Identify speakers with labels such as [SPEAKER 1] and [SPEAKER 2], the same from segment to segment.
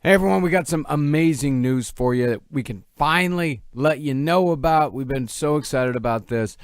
[SPEAKER 1] Hey everyone, we got some amazing news for you that we can finally let you know about. We've been so excited about this.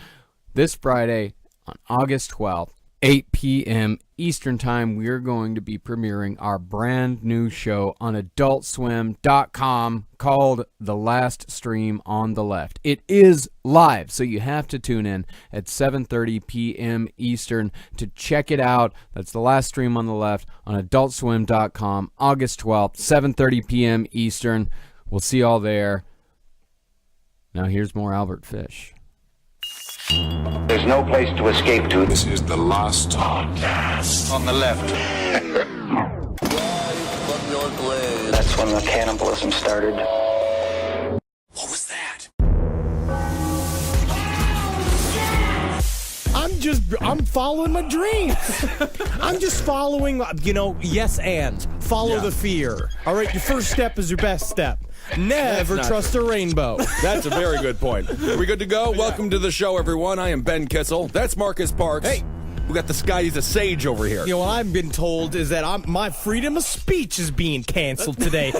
[SPEAKER 1] This Friday on August 12th, 8 p.m. Eastern Time, we're going to be premiering our brand new show on AdultSwim.com called The Last Stream on the Left. It is live, so you have to tune in at 7:30 p.m. Eastern to check it out. That's The Last Stream on the Left on AdultSwim.com, August 12th, 7:30 p.m. Eastern. We'll see y'all there. Now here's more Albert Fish.
[SPEAKER 2] There's no place to escape to.
[SPEAKER 3] This is the last podcast
[SPEAKER 2] On the left. That's when the cannibalism started.
[SPEAKER 3] What was that?
[SPEAKER 4] I'm following my dreams. I'm just following, yes and. Follow the fear. All right, your first step is your best step. Never trust a rainbow.
[SPEAKER 5] That's a very good point. Are we good to go? Welcome to the show, everyone. I am Ben Kissel. That's Marcus Parks.
[SPEAKER 4] Hey.
[SPEAKER 5] We got the Scotty's a sage over here.
[SPEAKER 4] What I've been told is that my freedom of speech is being canceled today.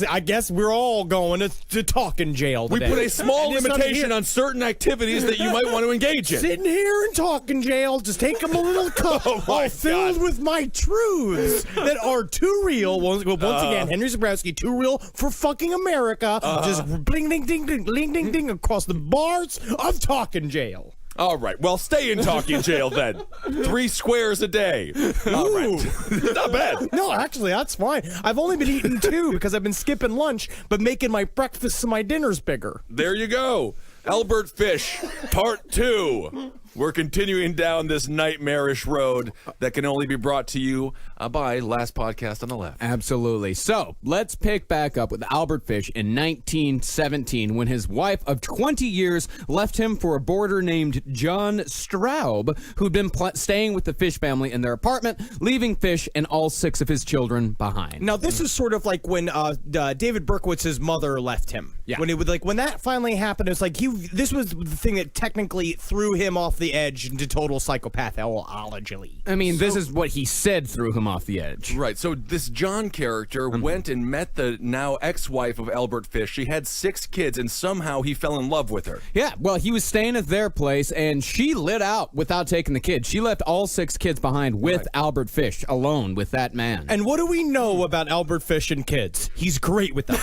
[SPEAKER 4] I guess we're all going to talking jail
[SPEAKER 5] We
[SPEAKER 4] today.
[SPEAKER 5] put a small
[SPEAKER 4] And it's
[SPEAKER 5] limitation on certain activities that you might want to engage in.
[SPEAKER 4] Sitting here in talking jail, just take them a little cup, all filled with my truths that are too real. Once again, Henry Zabrowski, too real for fucking America. Just bling, ding, ding, ding, ding, ding, ding across the bars of talking jail.
[SPEAKER 5] All right. Well, stay in talking jail then. 3 squares a day. All right. Not bad.
[SPEAKER 4] No, actually, that's fine. I've only been eating 2 because I've been skipping lunch, but making my breakfasts and my dinners bigger.
[SPEAKER 5] There you go. Albert Fish, part 2. We're continuing down this nightmarish road that can only be brought to you by Last Podcast on the Left.
[SPEAKER 1] Absolutely. So let's pick back up with Albert Fish in 1917 when his wife of 20 years left him for a boarder named John Straub, who'd been staying with the Fish family in their apartment, leaving Fish and all 6 of his children behind.
[SPEAKER 4] Now, this is sort of like when David Berkowitz's mother left him.
[SPEAKER 1] Yeah.
[SPEAKER 4] When that finally happened, it was like this was the thing that technically threw him off the edge into total psychopathology.
[SPEAKER 1] I mean, this is what he said threw him off the edge.
[SPEAKER 5] Right, so this John character went and met the now ex-wife of Albert Fish. She had 6 kids, and somehow he fell in love with her.
[SPEAKER 1] Yeah, well, he was staying at their place, and she lit out without taking the kids. She left all 6 kids behind with Albert Fish, alone with that man.
[SPEAKER 4] And what do we know about Albert Fish and kids? He's great with them.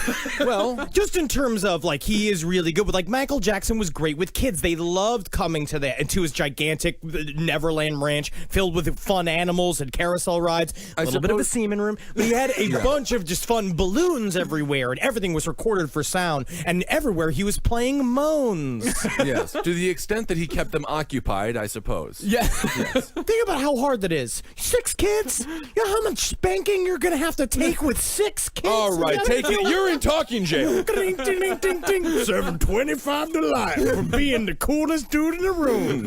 [SPEAKER 4] Well, just in terms of, he is really good with, Michael Jackson was great with kids. They loved coming to his gigantic Neverland ranch filled with fun animals and carousel rides. A little bit of a semen room. But he had a bunch of just fun balloons everywhere, and everything was recorded for sound. And everywhere he was playing moans.
[SPEAKER 5] Yes, to the extent that he kept them occupied, I suppose.
[SPEAKER 1] Yeah.
[SPEAKER 5] Yes.
[SPEAKER 4] Think about how hard that is. 6 kids? You know how much spanking you're going to have to take with 6 kids?
[SPEAKER 5] All right, take it. You're in talking jail.
[SPEAKER 4] Ding, ding, ding, ding, ding. $7.25 to life for being the coolest dude in the room.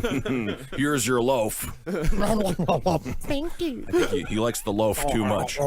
[SPEAKER 5] Here's your loaf.
[SPEAKER 4] Thank you.
[SPEAKER 5] I think he likes the loaf too much.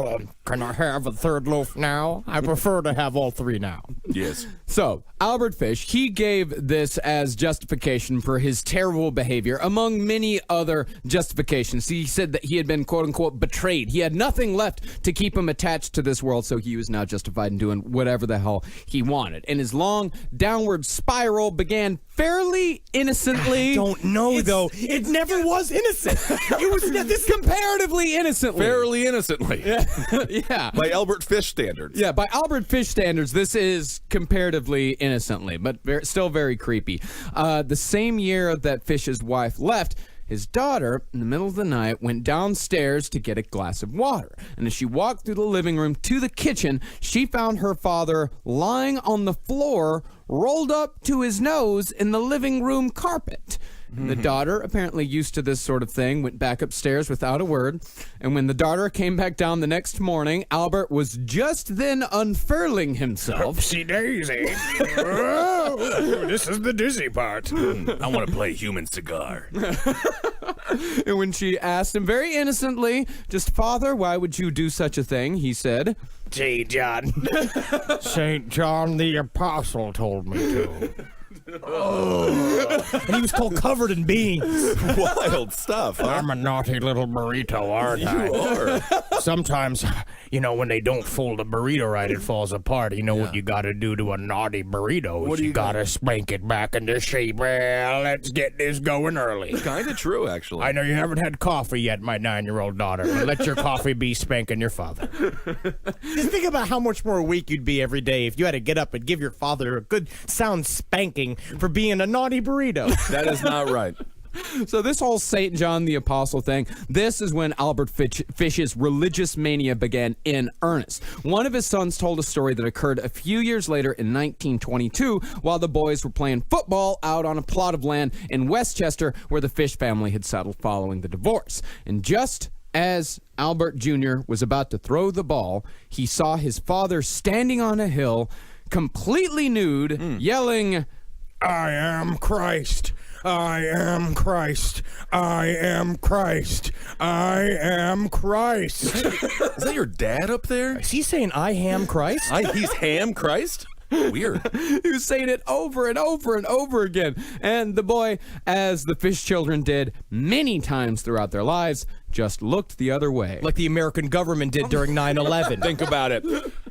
[SPEAKER 4] Can I have a 3rd loaf now? I prefer to have all 3 now.
[SPEAKER 5] Yes.
[SPEAKER 1] So, Albert Fish, he gave this as justification for his terrible behavior, among many other justifications. He said that he had been, quote-unquote, betrayed. He had nothing left to keep him attached to this world, so he was now justified in doing whatever the hell he wanted. And his long downward spiral began fairly innocently.
[SPEAKER 4] I don't know, though. It never was innocent. It was this
[SPEAKER 1] comparatively innocently.
[SPEAKER 5] Fairly innocently.
[SPEAKER 1] Yeah.
[SPEAKER 5] By Albert Fish standards.
[SPEAKER 1] Yeah, by Albert Fish standards, this is comparatively innocently, but still very creepy. The same year that Fish's wife left, his daughter, in the middle of the night, went downstairs to get a glass of water. And as she walked through the living room to the kitchen, she found her father lying on the floor, rolled up to his nose in the living room carpet. The daughter, apparently used to this sort of thing, went back upstairs without a word. And when the daughter came back down the next morning, Albert was just then unfurling himself.
[SPEAKER 4] Oopsie daisy. Oh, this is the dizzy part.
[SPEAKER 5] I want to play human cigar.
[SPEAKER 1] And when she asked him very innocently, just, "Father, why would you do such a thing?" he said,
[SPEAKER 4] St. John. St. John the Apostle told me to. And he was called covered in beans.
[SPEAKER 5] Wild stuff. Huh?
[SPEAKER 4] I'm a naughty little burrito, aren't I?
[SPEAKER 5] You are.
[SPEAKER 4] Sometimes, when they don't fold a burrito right, it falls apart. You know what you got to do to a naughty burrito?
[SPEAKER 5] What do you
[SPEAKER 4] got to spank it back into shape. Well, let's get this going early.
[SPEAKER 5] Kind of true, actually.
[SPEAKER 4] I know you haven't had coffee yet, my 9-year-old daughter, but let your coffee be spanking your father. Just think about how much more weak you'd be every day if you had to get up and give your father a good sound spanking for being a naughty burrito.
[SPEAKER 5] That is not right.
[SPEAKER 1] So this whole St. John the Apostle thing, this is when Albert Fish's religious mania began in earnest. One of his sons told a story that occurred a few years later in 1922 while the boys were playing football out on a plot of land in Westchester where the Fish family had settled following the divorce. And just as Albert Jr. was about to throw the ball, he saw his father standing on a hill, completely nude, yelling, "I am Christ. I am Christ. I am Christ. I am Christ."
[SPEAKER 5] Is that your dad up there?
[SPEAKER 4] Is he saying I am Christ?
[SPEAKER 5] He's Ham Christ? Weird.
[SPEAKER 1] He was saying it over and over and over again. And the boy, as the Fish children did many times throughout their lives, just looked the other way.
[SPEAKER 4] Like the American government did during 9/11.
[SPEAKER 5] Think about it.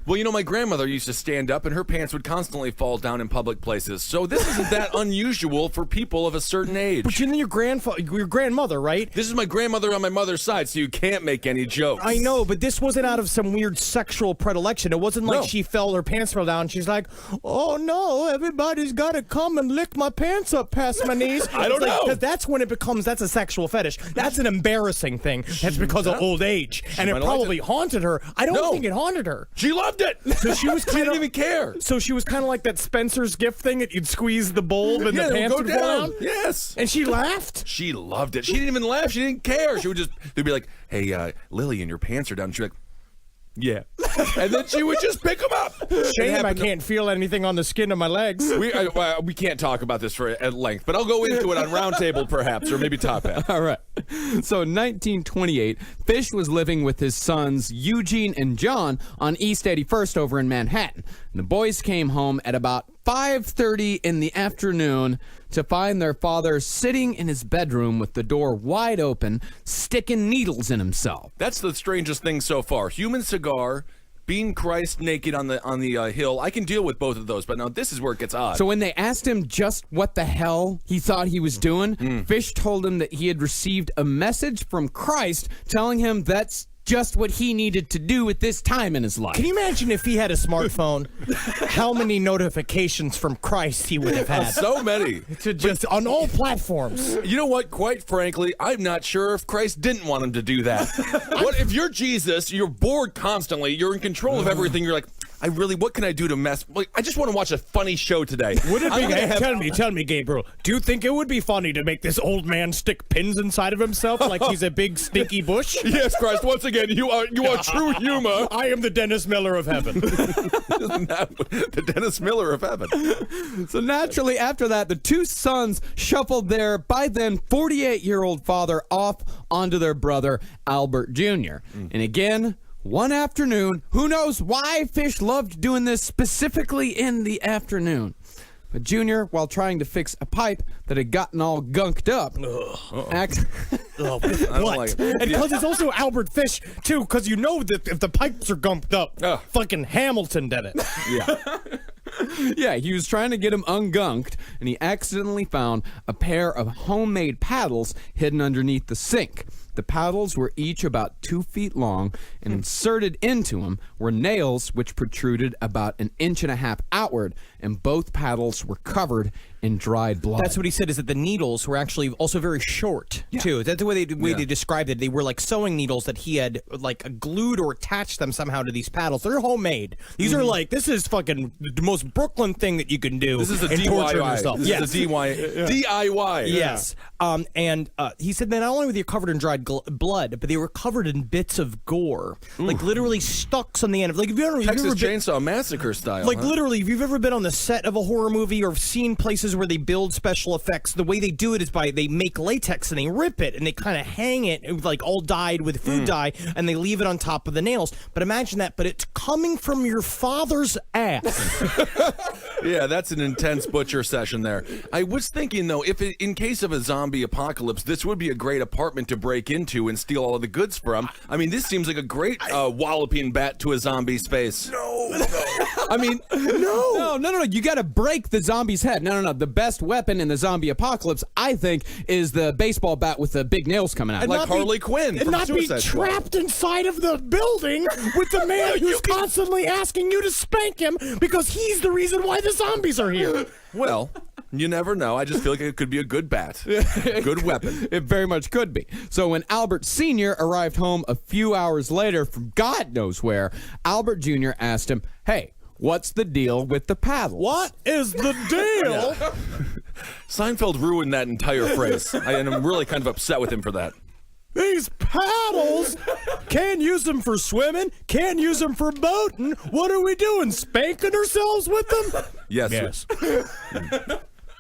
[SPEAKER 5] Well, my grandmother used to stand up and her pants would constantly fall down in public places. So this isn't that unusual for people of a certain age.
[SPEAKER 4] But you know your grandmother, right?
[SPEAKER 5] This is my grandmother on my mother's side, so you can't make any jokes.
[SPEAKER 4] I know, but this wasn't out of some weird sexual predilection. It wasn't like her pants fell down. She's like, "Oh no, everybody's got to come and lick my pants up past my knees."
[SPEAKER 5] I don't know.
[SPEAKER 4] Because that's when that's a sexual fetish. That's an embarrassing thing. That's because of old age. And it probably haunted her. I don't think it haunted her.
[SPEAKER 5] She loved it.
[SPEAKER 4] So she was
[SPEAKER 5] She didn't even care.
[SPEAKER 4] So she was kind of like that Spencer's gift thing that you'd squeeze the bulb and the pants would fall down.
[SPEAKER 5] Yes.
[SPEAKER 4] And she laughed.
[SPEAKER 5] She loved it. She didn't even laugh. She didn't care. They'd be like, "Hey, Lillian, your pants are down." And she'd be like, "Yeah." And then she would just pick them up.
[SPEAKER 4] Shame I can't feel anything on the skin of my legs.
[SPEAKER 5] We can't talk about this at length, but I'll go into it on Roundtable perhaps, or maybe Top Hat.
[SPEAKER 1] All right. So in 1928, Fish was living with his sons Eugene and John on East 81st over in Manhattan. And the boys came home at about 5:30 in the afternoon to find their father sitting in his bedroom with the door wide open, sticking needles in himself.
[SPEAKER 5] That's the strangest thing so far. Human cigar, being Christ naked on the hill. I can deal with both of those, but now this is where it gets odd.
[SPEAKER 1] So when they asked him just what the hell he thought he was doing, Fish told him that he had received a message from Christ telling him that's just what he needed to do at this time in his life.
[SPEAKER 4] Can you imagine if he had a smartphone, how many notifications from Christ he would have had?
[SPEAKER 5] So many.
[SPEAKER 4] Just on all platforms.
[SPEAKER 5] You know what? Quite frankly, I'm not sure if Christ didn't want him to do that. What if you're Jesus, you're bored constantly, you're in control of everything, you're like, what can I do to mess? Like, I just want to watch a funny show today.
[SPEAKER 4] Would it be? Tell me, Gabriel. Do you think it would be funny to make this old man stick pins inside of himself like he's a big stinky bush?
[SPEAKER 5] Yes, Christ. Once again, you are true humor.
[SPEAKER 4] I am the Dennis Miller of heaven.
[SPEAKER 5] The Dennis Miller of heaven.
[SPEAKER 1] So naturally, after that, the two sons shuffled their, by then, 48-year-old father off onto their brother, Albert Jr. And again, one afternoon, who knows why Fish loved doing this specifically in the afternoon. But Junior, while trying to fix a pipe that had gotten all gunked up,
[SPEAKER 4] What? And because it's also Albert Fish, too, because you know that if the pipes are gunked up, fucking Hamilton did it.
[SPEAKER 5] Yeah.
[SPEAKER 1] Yeah, he was trying to get him ungunked, and he accidentally found a pair of homemade paddles hidden underneath the sink. The paddles were each about 2 feet long, and inserted into them were nails which protruded about 1.5 inches outward, and both paddles were covered in dried blood.
[SPEAKER 4] That's what he said, is that the needles were actually also very short, too. That's the way they described it. They were like sewing needles that he had like glued or attached them somehow to these paddles. They're homemade. These are like, this is fucking the most Brooklyn thing that you can do.
[SPEAKER 5] This is a
[SPEAKER 4] DIY.
[SPEAKER 5] This is a DIY.
[SPEAKER 4] Yes. And he said that not only were they covered in dried blood, but they were covered in bits of gore. Like literally stalks on the end of, like, if you've ever
[SPEAKER 5] Texas Chainsaw Massacre style.
[SPEAKER 4] Like literally, if you've ever been on the set of a horror movie or seen places movies where they build special effects, the way they do it is they make latex and they rip it and they kind of hang it like all dyed with food dye and they leave it on top of the nails. But imagine that, but it's coming from your father's ass.
[SPEAKER 5] Yeah, that's an intense butcher session there. I was thinking, though, if in case of a zombie apocalypse, this would be a great apartment to break into and steal all of the goods from. I mean, this seems like a great walloping bat to a zombie space.
[SPEAKER 3] No.
[SPEAKER 1] I mean, no. You got to break the zombie's head. No. The best weapon in the zombie apocalypse, I think, is the baseball bat with the big nails coming out.
[SPEAKER 4] And
[SPEAKER 5] Like Harley Quinn
[SPEAKER 4] and
[SPEAKER 5] from
[SPEAKER 4] not be
[SPEAKER 5] Suicide Squad.
[SPEAKER 4] trapped inside of the building with the man who's constantly asking you to spank him because he's the reason why the zombies are here.
[SPEAKER 5] Well, you never know. I just feel like it could be a good bat. Good weapon.
[SPEAKER 1] It very much could be. So when Albert Sr. arrived home a few hours later from God knows where, Albert Jr. asked him, hey, what's the deal with the paddle?
[SPEAKER 4] What is the deal?
[SPEAKER 5] Seinfeld ruined that entire phrase, and I'm really kind of upset with him for that.
[SPEAKER 4] These paddles, can't use them for swimming, can't use them for boating. What are we doing, spanking ourselves with them?
[SPEAKER 5] Yes.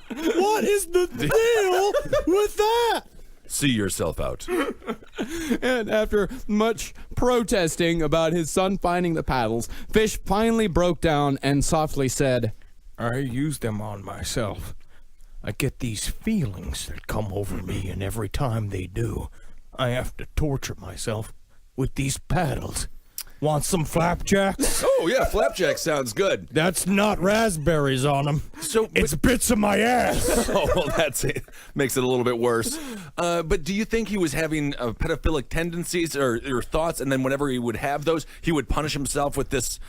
[SPEAKER 4] What is the deal with that?
[SPEAKER 5] See yourself out.
[SPEAKER 1] And after much protesting about his son finding the paddles, Fish finally broke down and softly said,
[SPEAKER 4] I use them on myself. I get these feelings that come over me, and every time they do, I have to torture myself with these paddles. Want some flapjacks?
[SPEAKER 5] Oh, yeah, flapjack sounds good.
[SPEAKER 4] That's not raspberries on them.
[SPEAKER 5] So,
[SPEAKER 4] It's bits of my ass.
[SPEAKER 5] Oh, well, that's it. Makes it a little bit worse. But do you think he was having pedophilic tendencies or thoughts, and then whenever he would have those, he would punish himself with this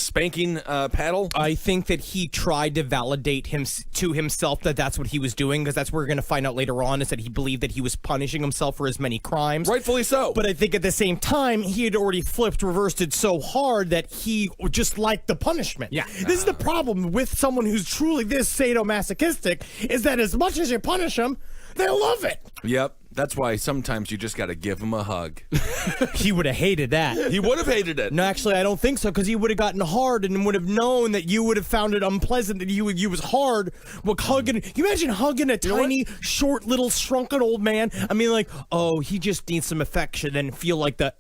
[SPEAKER 5] spanking paddle?
[SPEAKER 4] I think that he tried to validate to himself that that's what he was doing, because that's what we're going to find out later on, is that he believed that he was punishing himself for his many crimes.
[SPEAKER 5] Rightfully so.
[SPEAKER 4] But I think at the same time, he had already reversed it so hard that he just liked the punishment.
[SPEAKER 1] Yeah.
[SPEAKER 4] This is the problem with someone who's truly this sadomasochistic, is that as much as you punish them, they love it.
[SPEAKER 5] Yep. That's why sometimes you just got to give him a hug.
[SPEAKER 4] He would have hated that.
[SPEAKER 5] He would have hated it.
[SPEAKER 4] No, actually, I don't think so, because he would have gotten hard and would have known that you would have found it unpleasant that you was hard. Well, hugging. Can you imagine hugging a tiny, short, little, shrunken old man? I mean, like, oh, he just needs some affection, and feel like the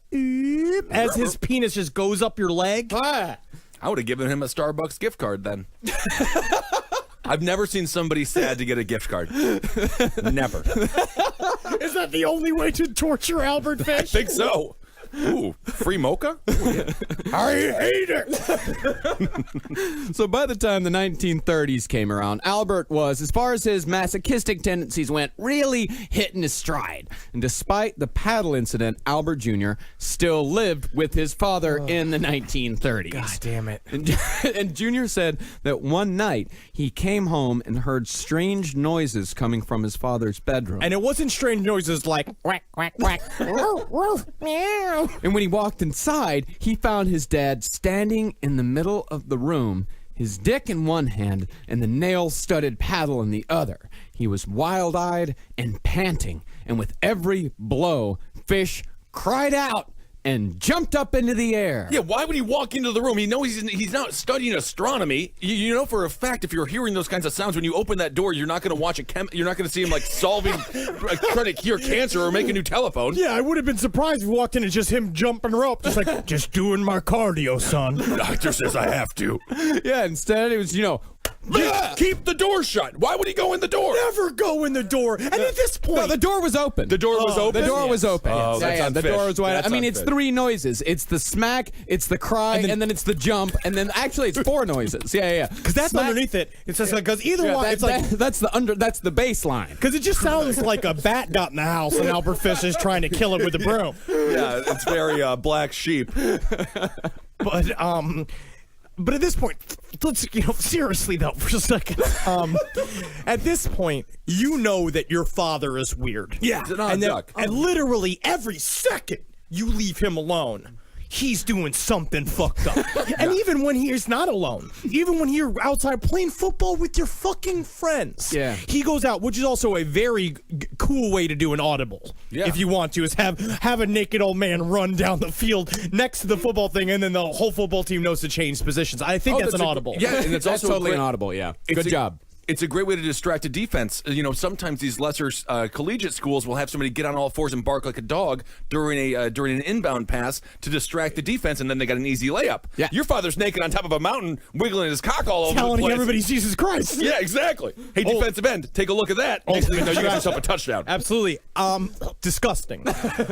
[SPEAKER 4] as his penis just goes up your leg.
[SPEAKER 5] I would have given him a Starbucks gift card then. I've never seen somebody sad to get a gift card. Never.
[SPEAKER 4] Is that the only way to torture Albert Fish?
[SPEAKER 5] I think so. Ooh, free mocha?
[SPEAKER 4] I hate it.
[SPEAKER 1] So by the time the 1930s came around, Albert was, as far as his masochistic tendencies went, really hitting his stride. And despite the paddle incident, Albert Jr. still lived with his father in the 1930s.
[SPEAKER 4] God damn it.
[SPEAKER 1] And Jr. said that one night he came home and heard strange noises coming from his father's bedroom.
[SPEAKER 4] And it wasn't strange noises like quack, quack, quack, woof, woof, meow.
[SPEAKER 1] And when he walked inside, he found his dad standing in the middle of the room, his dick in one hand and the nail-studded paddle in the other. He was wild-eyed and panting, and with every blow, Fish cried out and jumped up into the air.
[SPEAKER 5] Yeah, why would he walk into the room? He knows he's not studying astronomy. You know for a fact, if you're hearing those kinds of sounds, when you open that door, you're not going to watch you're not going to see him like solving, trying to cure cancer or make a new telephone.
[SPEAKER 4] Yeah, I would have been surprised if we walked in and just him jumping rope, just like, just doing my cardio, son.
[SPEAKER 5] Doctor says I have to.
[SPEAKER 1] Yeah, instead it was,
[SPEAKER 5] Keep the door shut. Why would he go in the door?
[SPEAKER 4] Never go in the door. And at this point,
[SPEAKER 1] No, the door was open.
[SPEAKER 5] The door was open?
[SPEAKER 1] The door was open.
[SPEAKER 5] Oh, that's
[SPEAKER 1] the
[SPEAKER 5] unfish.
[SPEAKER 1] door was wide.
[SPEAKER 5] That's
[SPEAKER 1] I mean, it's
[SPEAKER 5] unfish.
[SPEAKER 1] three noises. It's the smack, it's the cry, and then it's the jump, and then actually it's four noises. Yeah.
[SPEAKER 4] because that's
[SPEAKER 1] Smack-
[SPEAKER 4] underneath it. It's just like, because either one, it's like,
[SPEAKER 1] that's the baseline.
[SPEAKER 4] because it just sounds like a bat got in the house and Albert Fish is trying to kill it with a broom.
[SPEAKER 5] Yeah, it's very black sheep.
[SPEAKER 4] But at this point, let's seriously though for a second. At this point, you know that your father is weird.
[SPEAKER 5] Yeah, it's an odd
[SPEAKER 4] and then-
[SPEAKER 5] duck.
[SPEAKER 4] and literally every second you leave him alone, he's doing something fucked up. And even when he's not alone, even when you're outside playing football with your fucking friends, he goes out, which is also a very cool way to do an audible.
[SPEAKER 5] Yeah.
[SPEAKER 4] If you want to, is have a naked old man run down the field next to the football thing, and then the whole football team knows to change positions. I think that's an audible.
[SPEAKER 5] Yeah, and it's
[SPEAKER 1] That's
[SPEAKER 5] also
[SPEAKER 1] totally
[SPEAKER 5] great-
[SPEAKER 1] an audible. Yeah,
[SPEAKER 5] It's
[SPEAKER 1] good
[SPEAKER 5] a-
[SPEAKER 1] job.
[SPEAKER 5] It's a great way to distract a defense. Sometimes these lesser collegiate schools will have somebody get on all fours and bark like a dog during an inbound pass to distract the defense, and then they got an easy layup.
[SPEAKER 1] Yeah.
[SPEAKER 5] Your father's naked on top of a mountain, wiggling his cock all over the
[SPEAKER 4] Telling
[SPEAKER 5] place.
[SPEAKER 4] everybody's Jesus Christ.
[SPEAKER 5] Yeah, exactly. Hey, defensive end, take a look at that. Next thing you know, you got yourself a touchdown.
[SPEAKER 4] Absolutely. Disgusting.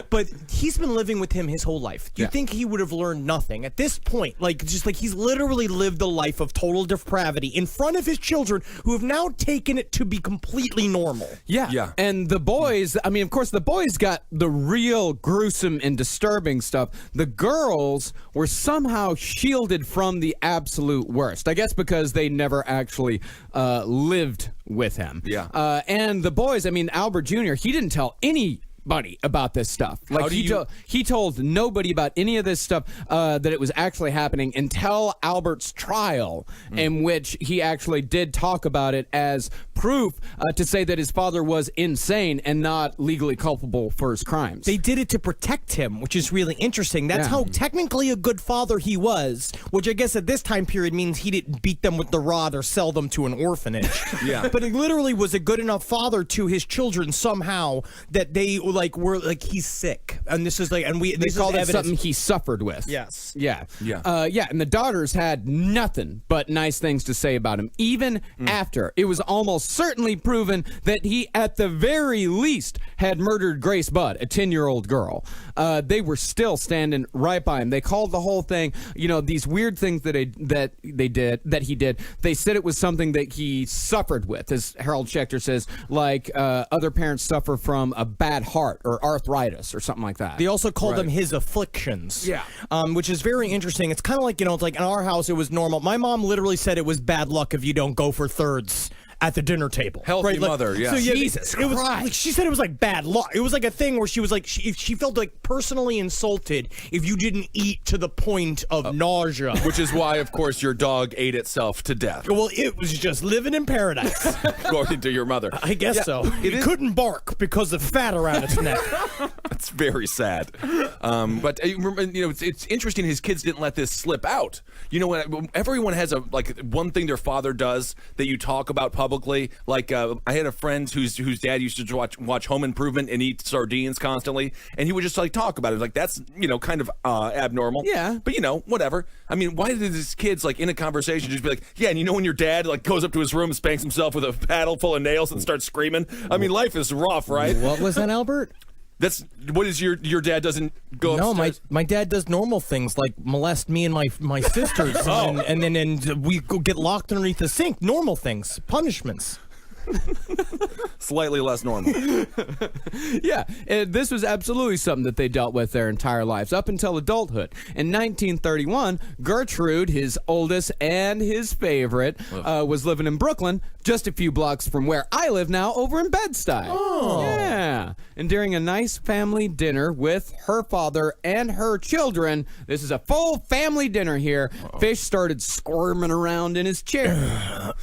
[SPEAKER 4] But he's been living with him his whole life. Do you think he would have learned nothing at this point? Just like he's literally lived a life of total depravity in front of his children, who have now taken it to be completely normal.
[SPEAKER 1] Yeah. And the boys, of course, the boys got the real gruesome and disturbing stuff. The girls were somehow shielded from the absolute worst. I guess because they never actually lived with him.
[SPEAKER 5] Yeah.
[SPEAKER 1] And the boys, Albert Jr., he didn't tell anybody about this stuff. Like he told nobody about any of this stuff that it was actually happening until Albert's trial, in which he actually did talk about it as proof to say that his father was insane and not legally culpable for his crimes.
[SPEAKER 4] They did it to protect him, which is really interesting. That's how technically a good father he was, which I guess at this time period means he didn't beat them with the rod or sell them to an orphanage.
[SPEAKER 5] Yeah.
[SPEAKER 4] But he literally was a good enough father to his children somehow that they were he's sick, and this is they
[SPEAKER 1] called it something he suffered with.
[SPEAKER 4] Yes.
[SPEAKER 1] Yeah.
[SPEAKER 5] Yeah.
[SPEAKER 1] And the daughters had nothing but nice things to say about him, even after it was almost certainly proven that he, at the very least, had murdered Grace Budd, a 10-year-old girl. They were still standing right by him. They called the whole thing, these weird things that he did. They said it was something that he suffered with, as Harold Schechter says, like other parents suffer from a bad heart or arthritis or something like that.
[SPEAKER 4] They also called them his afflictions.
[SPEAKER 1] Yeah.
[SPEAKER 4] Which is very interesting. It's kind of like, it's like in our house, it was normal. My mom literally said it was bad luck if you don't go for thirds at the dinner table.
[SPEAKER 5] Healthy mother, yeah.
[SPEAKER 4] So
[SPEAKER 1] Jesus
[SPEAKER 4] it was,
[SPEAKER 1] Christ.
[SPEAKER 4] she said it was like bad luck. It was like a thing where she was like, she felt like personally insulted if you didn't eat to the point of nausea.
[SPEAKER 5] Which is why, of course, your dog ate itself to death.
[SPEAKER 4] Well, it was just living in paradise.
[SPEAKER 5] According to your mother.
[SPEAKER 4] I guess so. It couldn't bark because of fat around its neck.
[SPEAKER 5] It's very sad. But it's interesting his kids didn't let this slip out. When everyone has one thing their father does that you talk about publicly. Like I had a friend whose dad used to watch Home Improvement and eat sardines constantly, and he would just talk about it. Like that's kind of abnormal.
[SPEAKER 1] Yeah.
[SPEAKER 5] But whatever. Why did his kids in a conversation just be like, yeah, and when your dad goes up to his room and spanks himself with a paddle full of nails and starts screaming? Life is rough, right?
[SPEAKER 4] What was that, Albert?
[SPEAKER 5] That's what is your dad doesn't go upstairs?
[SPEAKER 4] No, my dad does normal things like molest me and my sisters, and we go get locked underneath the sink. Normal things, punishments.
[SPEAKER 5] Slightly less normal.
[SPEAKER 1] Yeah, and this was absolutely something that they dealt with their entire lives up until adulthood. In 1931, Gertrude, his oldest and his favorite, was living in Brooklyn, just a few blocks from where I live now, over in Bed-Stuy.
[SPEAKER 4] Oh.
[SPEAKER 1] Yeah. And during a nice family dinner with her father and her children, this is a full family dinner here, Fish started squirming around in his chair.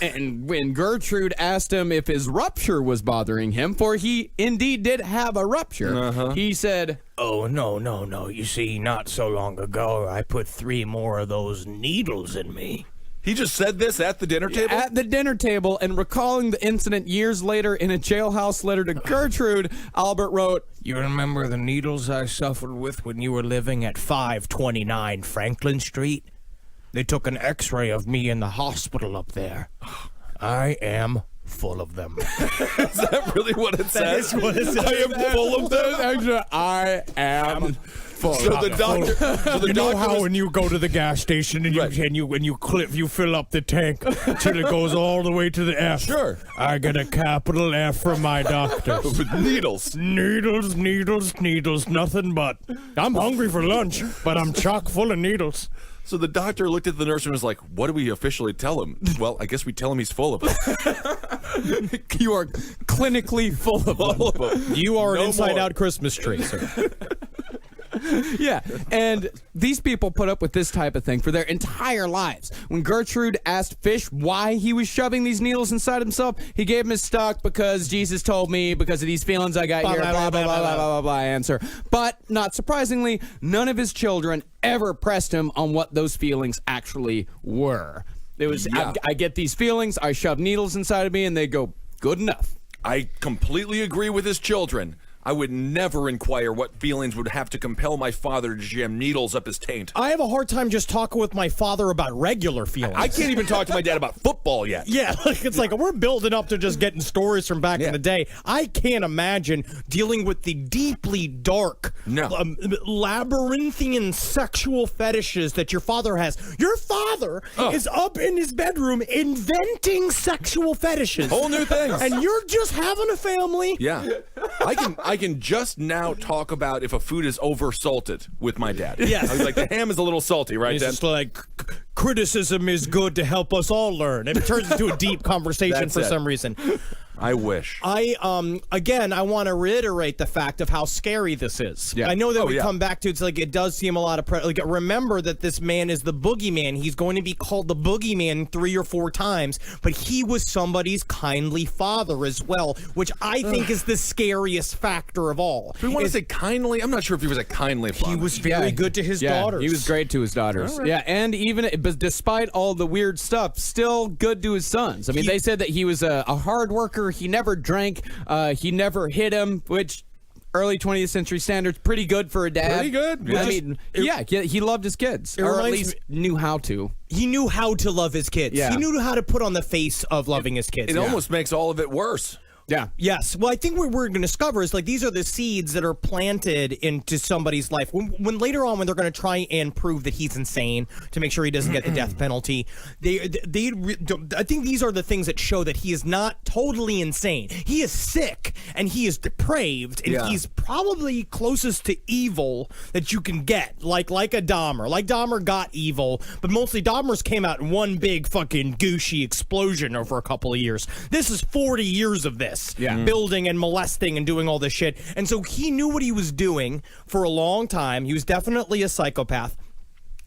[SPEAKER 1] And when Gertrude asked him if his rupture was bothering him, for he indeed did have a rupture, he said,
[SPEAKER 6] "Oh, no. You see, not so long ago, I put 3 more of those needles in me."
[SPEAKER 5] He just said this at the dinner table?
[SPEAKER 1] At the dinner table, and recalling the incident years later in a jailhouse letter to Gertrude, Albert wrote,
[SPEAKER 6] "You remember the needles I suffered with when you were living at 529 Franklin Street? They took an x-ray of me in the hospital up there. I am full of them."
[SPEAKER 5] Is that really what it says?
[SPEAKER 4] is what it says.
[SPEAKER 5] I am full of them.
[SPEAKER 1] I am full.
[SPEAKER 5] So the doctor.
[SPEAKER 6] You know how when you go to the gas station and you fill up the tank till it goes all the way to the F.
[SPEAKER 5] Sure.
[SPEAKER 6] I get a capital F from my doctor.
[SPEAKER 5] With needles.
[SPEAKER 6] Needles, nothing but. I'm hungry for lunch, but I'm chock full of needles.
[SPEAKER 5] So the doctor looked at the nurse and was like, "What do we officially tell him?" Well, I guess we tell him he's full of them.
[SPEAKER 1] You are clinically full of them.
[SPEAKER 4] You are an
[SPEAKER 5] No
[SPEAKER 4] inside-out
[SPEAKER 5] more.
[SPEAKER 4] Christmas tree, sir.
[SPEAKER 1] Yeah, and these people put up with this type of thing for their entire lives. When Gertrude asked Fish why he was shoving these needles inside himself, he gave him his stock because Jesus told me, because of these feelings I got here, blah, blah, blah, blah, blah, blah, answer. But, not surprisingly, none of his children ever pressed him on what those feelings actually were. It was, I get these feelings, I shove needles inside of me, and they go, good enough.
[SPEAKER 5] I completely agree with his children. I would never inquire what feelings would have to compel my father to jam needles up his taint.
[SPEAKER 4] I have a hard time just talking with my father about regular feelings.
[SPEAKER 5] I can't even talk to my dad about football yet.
[SPEAKER 4] Yeah, it's like we're building up to just getting stories from back in the day. I can't imagine dealing with the deeply dark, labyrinthian sexual fetishes that your father has. Your father is up in his bedroom inventing sexual fetishes.
[SPEAKER 5] Whole new things.
[SPEAKER 4] And you're just having a family.
[SPEAKER 5] Yeah. I can just now talk about if a food is over salted with my dad.
[SPEAKER 4] Yes.
[SPEAKER 5] I was like, the ham is a little salty, right,
[SPEAKER 4] It's
[SPEAKER 5] Dad?
[SPEAKER 4] just like criticism is good to help us all learn. And it turns into a deep conversation
[SPEAKER 5] That's
[SPEAKER 4] for
[SPEAKER 5] it.
[SPEAKER 4] some reason.
[SPEAKER 5] I wish.
[SPEAKER 4] I want to reiterate the fact of how scary this is.
[SPEAKER 1] Yeah.
[SPEAKER 4] I know that
[SPEAKER 5] Oh,
[SPEAKER 4] we
[SPEAKER 5] yeah.
[SPEAKER 4] come back to it's like it does seem a lot of like remember that this man is the boogeyman. He's going to be called the boogeyman 3 or 4 times, but he was somebody's kindly father as well, which I think is the scariest factor of all.
[SPEAKER 5] Do we want to say kindly? I'm not sure if he was a kindly father.
[SPEAKER 4] He was very good to his daughters.
[SPEAKER 1] He was great to his daughters. Yeah, and even but despite all the weird stuff, still good to his sons. I mean, they said that he was a hard worker. He never drank. He never hit him, which early 20th century standards, pretty good for a dad.
[SPEAKER 5] Pretty good.
[SPEAKER 1] I mean, he loved his kids, or at
[SPEAKER 4] reminds
[SPEAKER 1] least knew how to.
[SPEAKER 4] He knew how to love his kids.
[SPEAKER 1] Yeah.
[SPEAKER 4] He knew how to put on the face of loving his kids.
[SPEAKER 5] It almost makes all of it worse.
[SPEAKER 1] Yeah.
[SPEAKER 4] Yes. Well, I think what we're going to discover is like these are the seeds that are planted into somebody's life. When later on, when they're going to try and prove that he's insane to make sure he doesn't get the death penalty, I think these are the things that show that he is not totally insane. He is sick and he is depraved and he's probably closest to evil that you can get, like a Dahmer. Like Dahmer got evil, but mostly Dahmer's came out in one big fucking gooshy explosion over a couple of years. This is 40 years of this. Building and molesting and doing all this shit. And so he knew what he was doing for a long time. He was definitely a psychopath.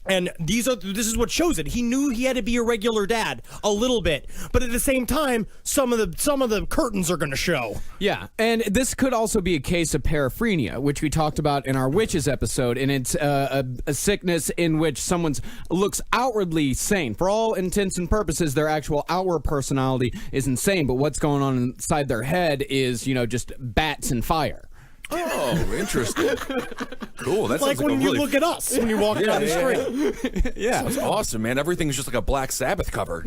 [SPEAKER 4] And this is what shows it. He knew he had to be a regular dad a little bit, but at the same time, some of the curtains are going to show.
[SPEAKER 1] Yeah, and this could also be a case of paraphrenia, which we talked about in our witches episode, and it's a sickness in which someone looks outwardly sane. For all intents and purposes, their actual outward personality is insane, but what's going on inside their head is, just bats and fire.
[SPEAKER 5] Oh, interesting. Cool. That's
[SPEAKER 4] Like when you look at us when you walk down the street.
[SPEAKER 1] Yeah.
[SPEAKER 5] That's awesome, man. Everything's just like a Black Sabbath cover.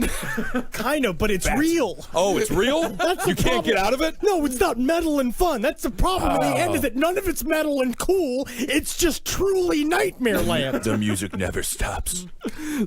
[SPEAKER 4] Kind of, but it's real.
[SPEAKER 5] Oh, it's real?
[SPEAKER 4] That's
[SPEAKER 5] You
[SPEAKER 4] the
[SPEAKER 5] can't get
[SPEAKER 4] problem.
[SPEAKER 5] out of it?
[SPEAKER 4] No, it's not metal and fun. That's the problem in the end is that none of it's metal and cool. It's just truly nightmare land.
[SPEAKER 5] The music never stops.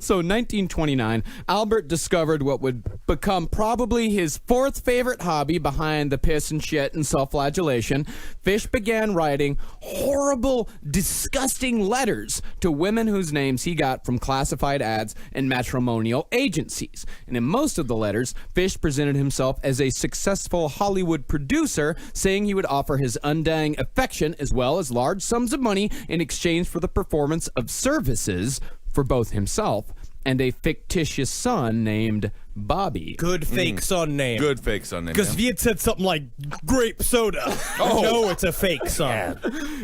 [SPEAKER 1] So in 1929, Albert discovered what would become probably his 4th favorite hobby behind the piss and shit and self-flagellation. Fish began writing horrible, disgusting letters to women whose names he got from classified ads and matrimonial agencies. And in most of the letters, Fish presented himself as a successful Hollywood producer, saying he would offer his undying affection as well as large sums of money in exchange for the performance of services for both himself and a fictitious son named Bobby.
[SPEAKER 4] Good fake son name.
[SPEAKER 5] Good fake son name.
[SPEAKER 4] Because if he had said something like grape soda, no, it's a fake son.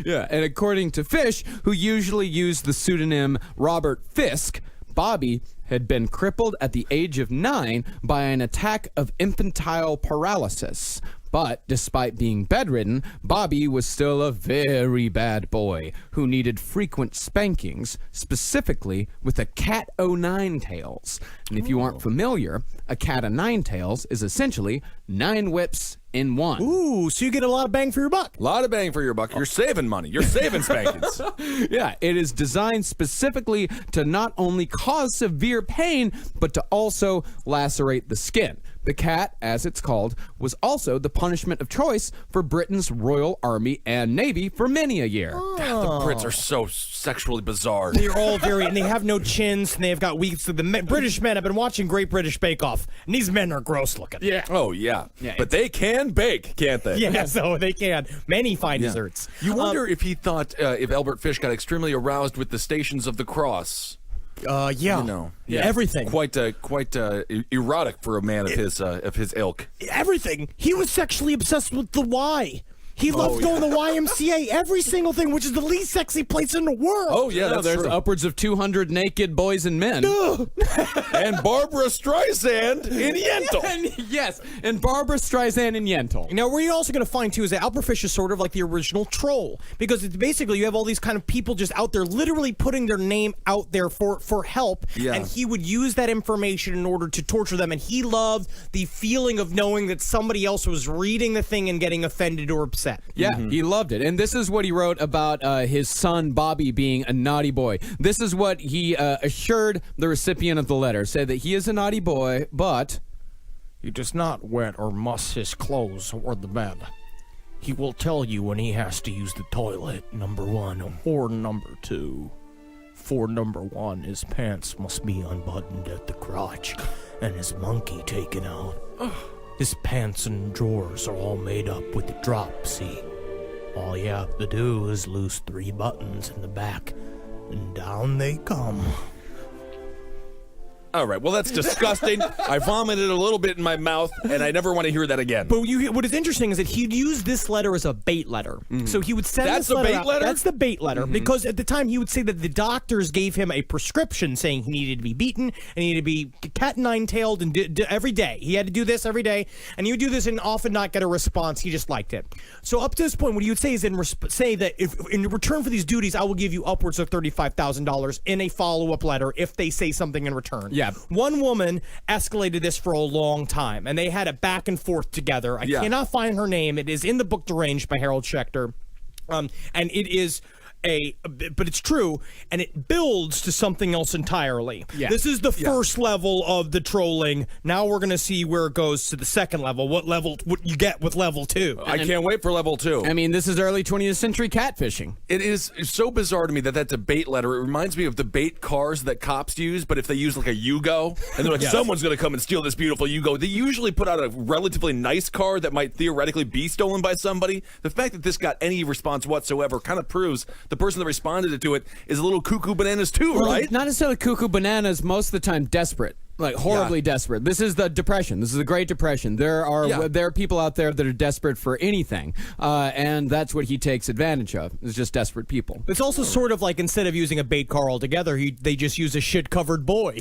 [SPEAKER 1] Yeah, and according to Fish, who usually used the pseudonym Robert Fisk, Bobby had been crippled at the age of 9 by an attack of infantile paralysis. But despite being bedridden, Bobby was still a very bad boy who needed frequent spankings, specifically with a cat o' nine tails. And if you aren't familiar, a cat o' nine tails is essentially 9 whips in one.
[SPEAKER 4] Ooh, so you get a lot of bang for your buck.
[SPEAKER 5] A lot of bang for your buck. You're saving money. You're saving spankings.
[SPEAKER 1] Yeah, it is designed specifically to not only cause severe pain, but to also lacerate the skin. The cat, as it's called, was also the punishment of choice for Britain's Royal Army and Navy for many a year.
[SPEAKER 5] The Brits are so sexually bizarre.
[SPEAKER 4] They're all very, and they have no chins, and they've got weeks. So the British men have been watching Great British Bake Off, and these men are gross looking.
[SPEAKER 1] Yeah.
[SPEAKER 5] Oh, yeah. But they can bake, can't they?
[SPEAKER 4] Yeah, so they can. Many fine desserts.
[SPEAKER 5] You wonder if he thought if Albert Fish got extremely aroused with the Stations of the Cross.
[SPEAKER 4] Yeah.
[SPEAKER 5] You know,
[SPEAKER 4] Everything.
[SPEAKER 5] Quite erotic for a man of his ilk.
[SPEAKER 4] Everything. He was sexually obsessed with the Y. He loved going to the YMCA, every single thing, which is the least sexy place in the world.
[SPEAKER 5] Oh, yeah, that's
[SPEAKER 1] there's
[SPEAKER 5] true.
[SPEAKER 1] upwards of 200 naked boys and men.
[SPEAKER 5] And Barbara Streisand in Yentl.
[SPEAKER 1] Yes, and Barbara Streisand in Yentl.
[SPEAKER 4] Now, what you're also going to find, too, is that Albert Fish is sort of like the original troll. Because it's basically, you have all these kind of people just out there literally putting their name out there for help.
[SPEAKER 5] Yeah.
[SPEAKER 4] And he would use that information in order to torture them. And he loved the feeling of knowing that somebody else was reading the thing and getting offended or upset.
[SPEAKER 1] Yeah, he loved it. And this is what he wrote about his son, Bobby, being a naughty boy. This is what he assured the recipient of the letter. Said that he is a naughty boy, but
[SPEAKER 6] He does not wet or muss his clothes or the bed. He will tell you when he has to use the toilet, number 1, or number 2. For number 1, his pants must be unbuttoned at the crotch and his monkey taken out. His pants and drawers are all made up with a drop, see? All you have to do is loose 3 buttons in the back, and down they come.
[SPEAKER 5] All right, well, that's disgusting. I vomited a little bit in my mouth, and I never want to hear that again.
[SPEAKER 4] But what is interesting is that he'd use this letter as a bait letter. So he would send
[SPEAKER 5] That's
[SPEAKER 4] this
[SPEAKER 5] the
[SPEAKER 4] letter
[SPEAKER 5] bait
[SPEAKER 4] out.
[SPEAKER 5] letter?
[SPEAKER 4] That's the bait letter. Because at the time he would say that the doctors gave him a prescription saying he needed to be beaten and he needed to be cat and nine-tailed and every day. He had to do this every day, and he would do this and often not get a response. He just liked it. So up to this point, what he would say is say that if in return for these duties, I will give you upwards of $35,000 in a follow-up letter if they say something in return.
[SPEAKER 1] Yeah.
[SPEAKER 4] One woman escalated this for a long time, and they had it back and forth together. I
[SPEAKER 5] Yeah.
[SPEAKER 4] cannot find her name. It is in the book Deranged by Harold Schechter. And it is but it's true, and it builds to something else entirely.
[SPEAKER 1] Yeah.
[SPEAKER 4] This is the first level of the trolling. Now we're going to see where it goes to the second level. What you get with level 2.
[SPEAKER 5] I can't wait for level 2.
[SPEAKER 1] I mean, this is early 20th century catfishing.
[SPEAKER 5] It is so bizarre to me that debate letter. It reminds me of debate cars that cops use, but if they use like a Yugo, and they're like, someone's going to come and steal this beautiful Yugo, they usually put out a relatively nice car that might theoretically be stolen by somebody. The fact that this got any response whatsoever kind of proves the person that responded to it is a little cuckoo bananas too, right?
[SPEAKER 1] Not necessarily cuckoo bananas, most of the time desperate. Like horribly desperate. This is the Depression. This is the Great Depression. There are people out there that are desperate for anything, and that's what he takes advantage of. It's just desperate people.
[SPEAKER 4] It's also sort of like instead of using a bait car altogether, they just use a shit-covered boy.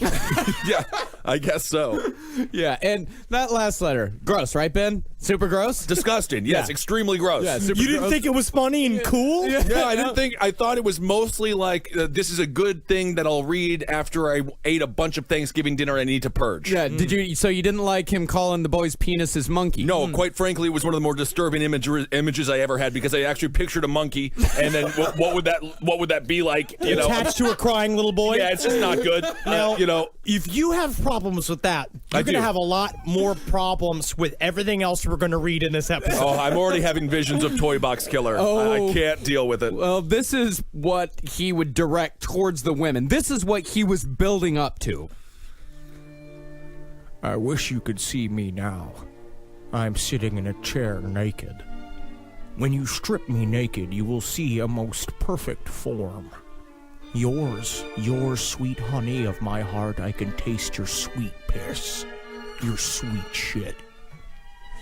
[SPEAKER 5] Yeah, I guess so.
[SPEAKER 1] Yeah, and that last letter, gross, right, Ben? Super gross.
[SPEAKER 5] Disgusting. Yes,
[SPEAKER 1] Yeah.
[SPEAKER 5] extremely gross.
[SPEAKER 1] Yeah, super
[SPEAKER 4] You didn't
[SPEAKER 1] gross.
[SPEAKER 4] think it was funny and cool?
[SPEAKER 5] Yeah, I didn't think. I thought it was mostly like this is a good thing that I'll read after I ate a bunch of Thanksgiving dinner and I need to purge.
[SPEAKER 1] Yeah. Did you? So you didn't like him calling the boy's penis his monkey?
[SPEAKER 5] No, quite frankly, it was one of the more disturbing images I ever had because I actually pictured a monkey, and then what would that be like? You know,
[SPEAKER 4] Attached to a crying little boy?
[SPEAKER 5] yeah, it's just not good.
[SPEAKER 4] Now,
[SPEAKER 5] You know,
[SPEAKER 4] if you have problems with that, you're going to
[SPEAKER 5] do.
[SPEAKER 4] have a lot more problems with everything else we're going to read in this episode.
[SPEAKER 5] oh, I'm already having visions of Toy Box Killer. I can't deal with it.
[SPEAKER 1] Well, this is what he would direct towards the women. This is what he was building up to.
[SPEAKER 6] I wish you could see me now. I'm sitting in a chair naked. When you strip me naked, you will see a most perfect form. Yours, sweet honey of my heart, I can taste your sweet piss. Your sweet shit.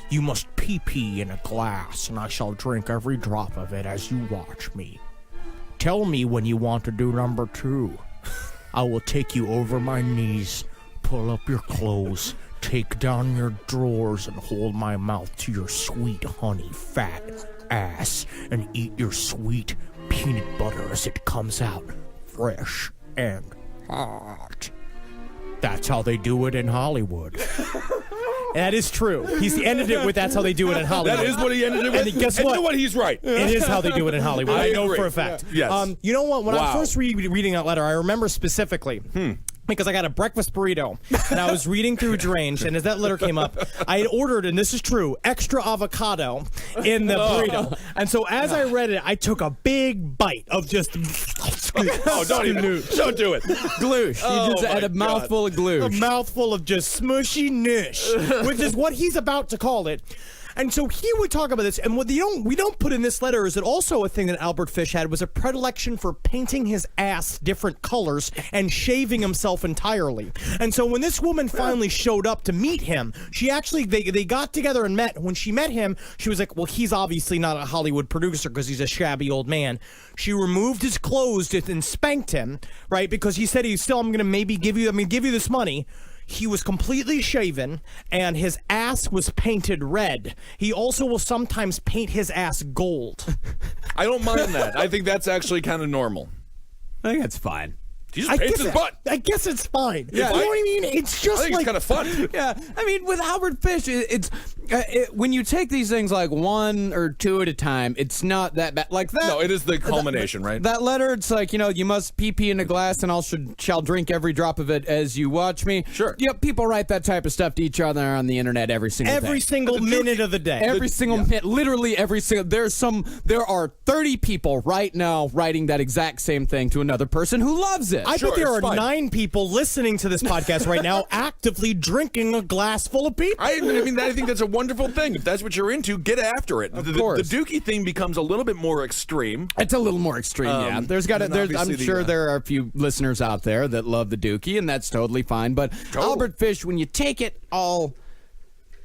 [SPEAKER 6] You must pee in a glass, and I shall drink every drop of it as you watch me. Tell me when you want to do number 2. I will take you over my knees, pull up your clothes, take down your drawers, and hold my mouth to your sweet honey fat ass, and eat your sweet peanut butter as it comes out, fresh and hot. That's how they do it in Hollywood.
[SPEAKER 4] That is true. He's ended it with that's how they do it in Hollywood.
[SPEAKER 5] That is what he ended it with.
[SPEAKER 4] And guess
[SPEAKER 5] you
[SPEAKER 4] what?
[SPEAKER 5] know what? He's right.
[SPEAKER 4] It is how they do it in Hollywood.
[SPEAKER 5] I
[SPEAKER 4] I know
[SPEAKER 5] agree.
[SPEAKER 4] for a fact.
[SPEAKER 5] Yes.
[SPEAKER 4] You know what? When I
[SPEAKER 5] Wow.
[SPEAKER 4] first reading that letter, I remember specifically because I got a breakfast burrito, and I was reading through Deranged, and as that letter came up, I had ordered, and this is true, extra avocado in the burrito. And so as I read it, I took a big bite of just...
[SPEAKER 5] Oh, don't do it.
[SPEAKER 1] Gloosh.
[SPEAKER 5] Oh,
[SPEAKER 1] You just had a
[SPEAKER 5] my
[SPEAKER 1] mouthful of gloosh.
[SPEAKER 4] A mouthful of just smushy nish, which is what he's about to call it. And so he would talk about this, and what we don't put in this letter is that also a thing that Albert Fish had was a predilection for painting his ass different colors and shaving himself entirely. And so when this woman finally showed up to meet him, she actually, they got together and met. When she met him, she was like, well, he's obviously not a Hollywood producer because he's a shabby old man. She removed his clothes and spanked him, right? Because he said I'm going to give you this money. He was completely shaven, and his ass was painted red. He also will sometimes paint his ass gold.
[SPEAKER 5] I don't mind that. I think that's actually kind of normal.
[SPEAKER 1] I think that's fine.
[SPEAKER 5] He just paints his butt.
[SPEAKER 4] I guess it's fine.
[SPEAKER 5] Yeah,
[SPEAKER 4] You know what I mean? It's just
[SPEAKER 5] I think
[SPEAKER 4] like...
[SPEAKER 5] it's kind of fun.
[SPEAKER 1] Yeah, I mean, with Albert Fish, it's when you take these things like one or two at a time, it's not that bad. Like that.
[SPEAKER 5] No, it is the culmination, right?
[SPEAKER 1] That letter, it's like, you must pee in a glass, and shall drink every drop of it as you watch me.
[SPEAKER 5] Sure.
[SPEAKER 1] Yep, people write that type of stuff to each other on the internet every single day.
[SPEAKER 4] Every single minute of the day.
[SPEAKER 1] Every single minute, literally every single. There are 30 people right now writing that exact same thing to another person who loves it.
[SPEAKER 4] I
[SPEAKER 5] Sure,
[SPEAKER 4] bet there
[SPEAKER 5] it's
[SPEAKER 4] are
[SPEAKER 5] fine.
[SPEAKER 4] 9 people listening to this podcast right now actively drinking a glass full of pee.
[SPEAKER 5] I mean, I think that's a wonderful thing. If that's what you're into, get after it. The
[SPEAKER 1] course.
[SPEAKER 5] Dookie thing becomes a little bit more extreme.
[SPEAKER 1] It's a little more extreme, yeah.
[SPEAKER 5] and obviously
[SPEAKER 1] I'm sure there are a few listeners out there that love the Dookie, and that's totally fine. But Albert Fish, when you take it all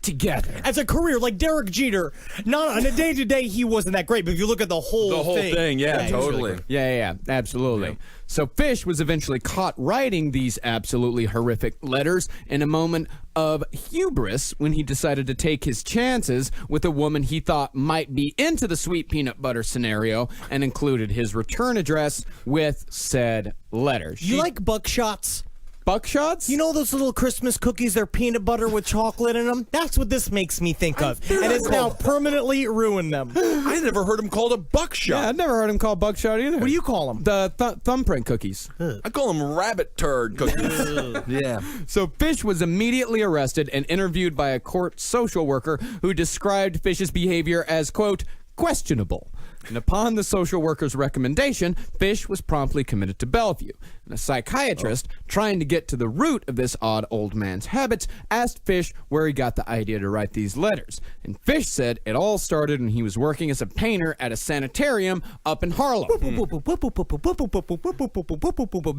[SPEAKER 1] together,
[SPEAKER 4] As a career, like Derek Jeter, not on a day-to-day he wasn't that great, but if you look at the whole thing.
[SPEAKER 5] Yeah,
[SPEAKER 4] he was
[SPEAKER 5] totally.
[SPEAKER 4] really
[SPEAKER 1] yeah, absolutely.
[SPEAKER 5] Yeah.
[SPEAKER 1] So Fish was eventually caught writing these absolutely horrific letters in a moment of hubris when he decided to take his chances with a woman he thought might be into the sweet peanut butter scenario and included his return address with said letters.
[SPEAKER 4] You like buckshots?
[SPEAKER 1] buckshots?
[SPEAKER 4] You know those little Christmas cookies, they're peanut butter with chocolate in them? That's what this makes me think of. And it's now permanently ruined them.
[SPEAKER 5] I never heard him called a buckshot.
[SPEAKER 1] Yeah, I've never heard him called buckshot either.
[SPEAKER 4] What do you call them?
[SPEAKER 1] The thumbprint cookies.
[SPEAKER 5] I call them rabbit turd cookies. Yeah.
[SPEAKER 1] So Fish was immediately arrested and interviewed by a court social worker who described Fish's behavior as, quote, questionable. And upon the social worker's recommendation, Fish was promptly committed to Bellevue. And a psychiatrist, trying to get to the root of this odd old man's habits, asked Fish where he got the idea to write these letters. And Fish said it all started when he was working as a painter at a sanitarium up in Harlem.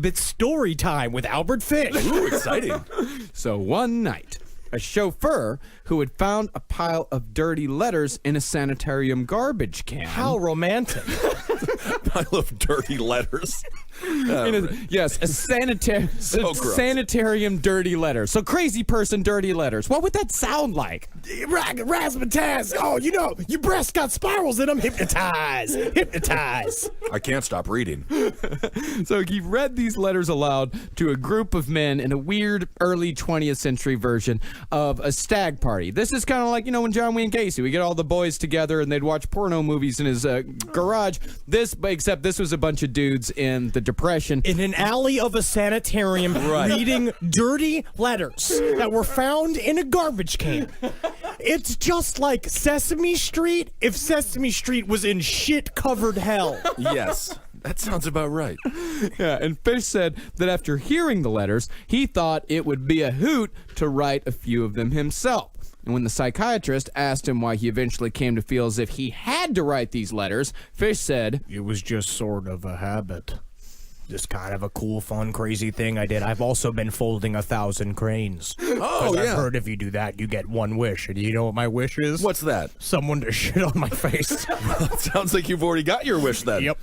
[SPEAKER 4] It's story time with Albert Fish.
[SPEAKER 5] Ooh, exciting.
[SPEAKER 1] So one night, a chauffeur who had found a pile of dirty letters in a sanitarium garbage can.
[SPEAKER 4] How romantic.
[SPEAKER 5] Pile of dirty letters.
[SPEAKER 1] Yes, a
[SPEAKER 5] So gross.
[SPEAKER 1] sanitarium dirty letters. So crazy person dirty letters. What would that sound like?
[SPEAKER 4] Razzmatazz. Oh, you know, your breasts got spirals in them. Hypnotize. Hypnotize.
[SPEAKER 5] I can't stop reading.
[SPEAKER 1] So he read these letters aloud to a group of men in a weird early 20th century version of a stag party. This is kind of like, you know, when John Wayne Gacy, we get all the boys together and they'd watch porno movies in his garage. Except this was a bunch of dudes in the Depression.
[SPEAKER 4] In an alley of a sanitarium, reading dirty letters that were found in a garbage can. It's just like Sesame Street if Sesame Street was in shit-covered hell.
[SPEAKER 5] Yes. That sounds about right.
[SPEAKER 1] Yeah, and Fish said that after hearing the letters, he thought it would be a hoot to write a few of them himself. And when the psychiatrist asked him why he eventually came to feel as if he had to write these letters, Fish said,
[SPEAKER 6] It was just sort of a habit. Just kind of a cool, fun, crazy thing I did. I've also been folding 1,000 cranes.
[SPEAKER 5] Oh,
[SPEAKER 6] I've
[SPEAKER 5] yeah.
[SPEAKER 6] heard if you do that, you get one wish. And you know what my wish is?
[SPEAKER 5] What's that?
[SPEAKER 6] Someone to shit on my face.
[SPEAKER 5] Sounds like you've already got your wish then.
[SPEAKER 6] Yep.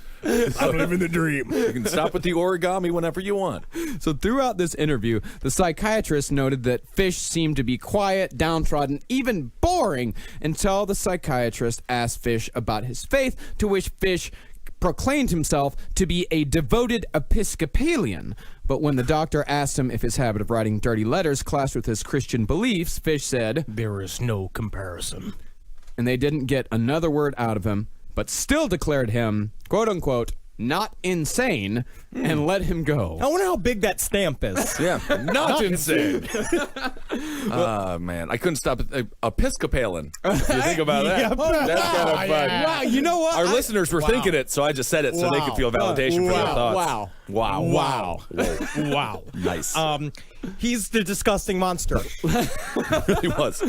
[SPEAKER 6] I'm living the dream.
[SPEAKER 5] You can stop with the origami whenever you want.
[SPEAKER 1] So throughout this interview, the psychiatrist noted that Fish seemed to be quiet, downtrodden, even boring, until the psychiatrist asked Fish about his faith, to which Fish proclaimed himself to be a devoted Episcopalian. But when the doctor asked him if his habit of writing dirty letters clashed with his Christian beliefs, Fish said,
[SPEAKER 6] There is no comparison.
[SPEAKER 1] and they didn't get another word out of him, but still declared him, quote-unquote, not insane, and let him go.
[SPEAKER 4] I wonder how big that stamp is.
[SPEAKER 5] Yeah, not insane. Man, I couldn't stop it. Episcopalian. If you think about that,
[SPEAKER 4] Yeah,
[SPEAKER 5] that's kind of fun.
[SPEAKER 4] Wow, you know what?
[SPEAKER 5] Our listeners were thinking it, so I just said it so they could feel validation for their thoughts. Wow.
[SPEAKER 4] Wow.
[SPEAKER 5] Nice.
[SPEAKER 4] He's the disgusting monster.
[SPEAKER 5] Really was.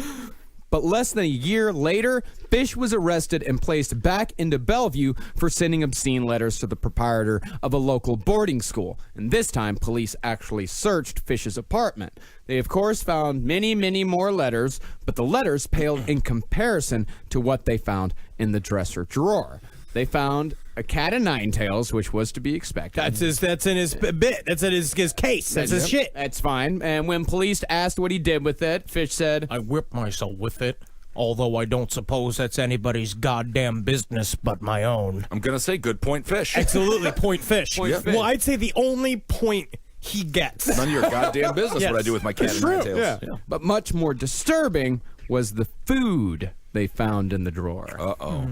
[SPEAKER 1] But less than a year later, Fish was arrested and placed back into Bellevue for sending obscene letters to the proprietor of a local boarding school. And this time, police actually searched Fish's apartment. They, of course, found many, many more letters, but the letters paled in comparison to what they found in the dresser drawer. They found a cat o' nine tails, which was to be expected.
[SPEAKER 4] That's in his bit. That's in his case. That's his shit.
[SPEAKER 1] That's fine. And when police asked what he did with it, Fish said,
[SPEAKER 6] I whipped myself with it, although I don't suppose that's anybody's goddamn business but my own.
[SPEAKER 5] I'm going to say good point, Fish.
[SPEAKER 4] Absolutely, point Fish.
[SPEAKER 1] Fish.
[SPEAKER 4] Well, I'd say the only point he gets.
[SPEAKER 5] None of your goddamn business what I do with my cat and nine tails.
[SPEAKER 1] Yeah. But much more disturbing was the food they found in the drawer.
[SPEAKER 5] Uh-oh.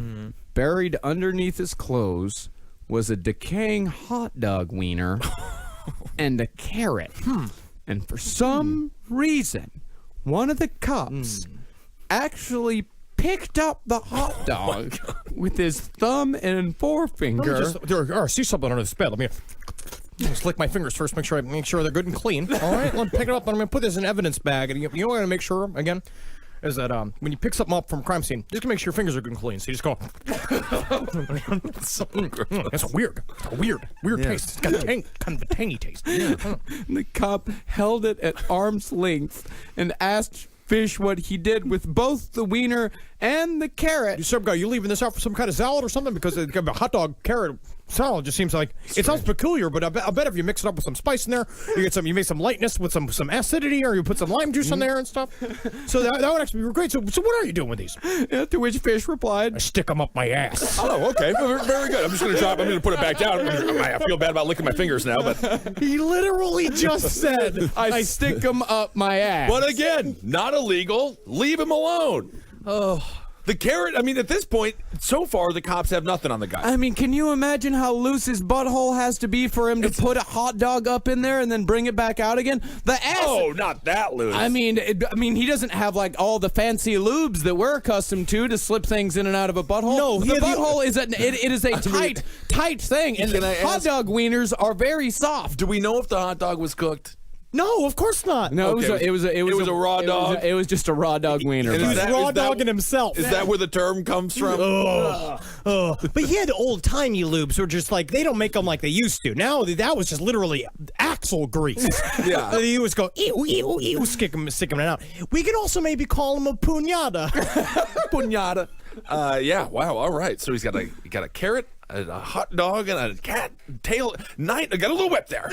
[SPEAKER 1] Buried underneath his clothes was a decaying hot dog wiener and a carrot. And for some reason, one of the cops actually picked up the hot dog with his thumb and forefinger.
[SPEAKER 4] I see something under this bed. Let me just lick my fingers first. Make sure they're good and clean. All right, let me pick it up. I'm gonna put this in evidence bag. And you know what I'm gonna make sure again is that when you pick something up from a crime scene, just make sure your fingers are good and clean. So you just go. It's weird. It's a weird taste. It's got kind of a tangy taste.
[SPEAKER 1] The cop held it at arm's length and asked Fish what he did with both the wiener and the carrot.
[SPEAKER 4] Some guy, you leaving this out for some kind of salad or something? Because a hot dog carrot salad just seems like it sounds peculiar. But I bet if you mix it up with some spice in there, you make some lightness with some acidity, or you put some lime juice in there and stuff. So that would actually be great. So what are you doing with these?
[SPEAKER 1] To which Fish replied,
[SPEAKER 4] I stick them up my ass.
[SPEAKER 5] Oh, okay. Very good. I'm just going to I'm going to put it back down. I feel bad about licking my fingers now, but
[SPEAKER 4] He literally just said,
[SPEAKER 1] I stick them up my ass.
[SPEAKER 5] But again, not illegal. Leave him alone. Oh. The carrot, I mean, at this point, so far, the cops have nothing on the guy.
[SPEAKER 1] I mean, can you imagine how loose his butthole has to be for him to put a hot dog up in there and then bring it back out again? The ass.
[SPEAKER 5] Oh, not that loose.
[SPEAKER 1] I mean, he doesn't have like all the fancy lubes that we're accustomed to slip things in and out of a butthole.
[SPEAKER 4] No,
[SPEAKER 1] the butthole is it is a tight thing, and hot dog wieners are very soft.
[SPEAKER 5] Do we know if the hot dog was cooked?
[SPEAKER 4] No, of course not.
[SPEAKER 1] No,
[SPEAKER 5] Okay,
[SPEAKER 1] it was a raw dog. It was just a raw dog wiener.
[SPEAKER 5] And
[SPEAKER 4] He
[SPEAKER 5] is
[SPEAKER 4] was
[SPEAKER 5] that-
[SPEAKER 4] raw
[SPEAKER 5] is that-
[SPEAKER 4] dogging himself.
[SPEAKER 5] Is that where the term comes from?
[SPEAKER 4] But yeah, the old timey lubes were just like, they don't make them like they used to. Now that was just literally axle grease.
[SPEAKER 5] Yeah.
[SPEAKER 4] He was going ew, ew, ew, sticking it out. We could also maybe call him a puñada.
[SPEAKER 5] Puñada. Yeah. Wow. All right. So he's got a carrot, a hot dog, and a cat tail. I got a little whip there.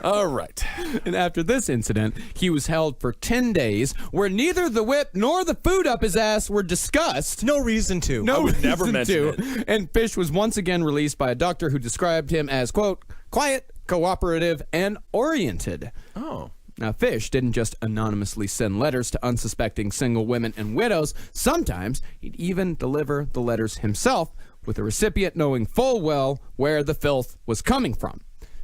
[SPEAKER 5] All right.
[SPEAKER 1] And after this incident, he was held for 10 days, where neither the whip nor the food up his ass were discussed.
[SPEAKER 4] No reason to.
[SPEAKER 1] No
[SPEAKER 5] would
[SPEAKER 1] reason
[SPEAKER 5] never mention
[SPEAKER 1] to. And Fish was once again released by a doctor who described him as, quote, quiet, cooperative, and oriented.
[SPEAKER 5] Oh.
[SPEAKER 1] Now, Fish didn't just anonymously send letters to unsuspecting single women and widows. Sometimes he'd even deliver the letters himself, with the recipient knowing full well where the filth was coming from.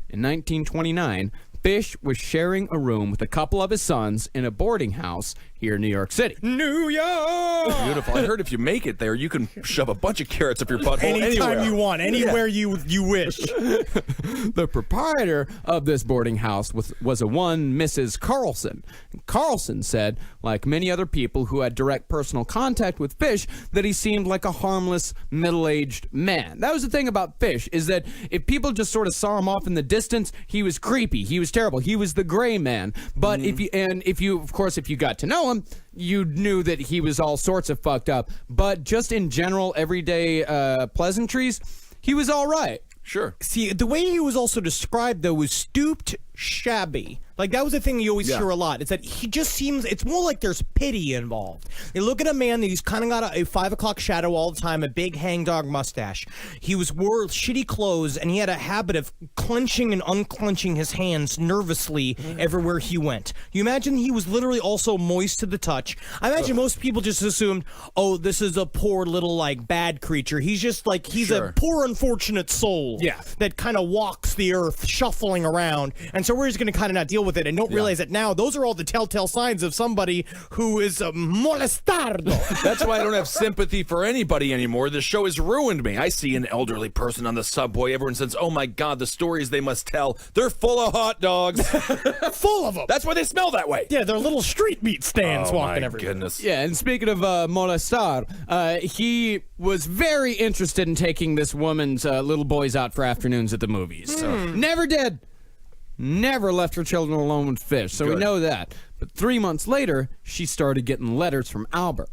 [SPEAKER 1] In 1929, Fish was sharing a room with a couple of his sons in a boarding house here in New York City.
[SPEAKER 4] New York!
[SPEAKER 5] Beautiful. I heard if you make it there, you can shove a bunch of carrots up your butthole
[SPEAKER 4] Anytime
[SPEAKER 5] anywhere.
[SPEAKER 4] you want, anywhere you wish.
[SPEAKER 1] The proprietor of this boarding house was a one Mrs. Carlson. Carlson said, like many other people who had direct personal contact with Fish, that he seemed like a harmless, middle-aged man. That was the thing about Fish, is that if people just sort of saw him off in the distance, he was creepy, he was terrible, he was the gray man. But if you got to know him, you knew that he was all sorts of fucked up. But just in general, everyday pleasantries, he was all right.
[SPEAKER 5] Sure.
[SPEAKER 4] See, the way he was also described, though, was stooped, shabby. Like, that was the thing you always hear a lot. Is that he just seems, it's more like there's pity involved. They look at a man that he's kind of got a 5 o'clock shadow all the time, a big hangdog mustache. He wore shitty clothes, and he had a habit of clenching and unclenching his hands nervously everywhere he went. You imagine he was literally also moist to the touch. I imagine most people just assumed, oh, this is a poor little, like, bad creature. He's just like, he's a poor, unfortunate soul that kind of walks the earth, shuffling around. And so we're just going to kind of not deal with it and don't realize that now those are all the telltale signs of somebody who is a molestardo.
[SPEAKER 5] That's why I don't have sympathy for anybody anymore. The show has ruined me. I see an elderly person on the subway. Everyone says, oh my God, the stories they must tell. They're full of hot dogs.
[SPEAKER 4] Full of them.
[SPEAKER 5] That's why they smell that way.
[SPEAKER 4] Yeah, they're little street meat stands walking
[SPEAKER 5] my
[SPEAKER 4] everywhere.
[SPEAKER 5] Goodness.
[SPEAKER 1] Yeah, and speaking of molestar, he was very interested in taking this woman's little boys out for afternoons at the movies. So never did. Never left her children alone with fish, so we know that. But 3 months later, she started getting letters from Albert.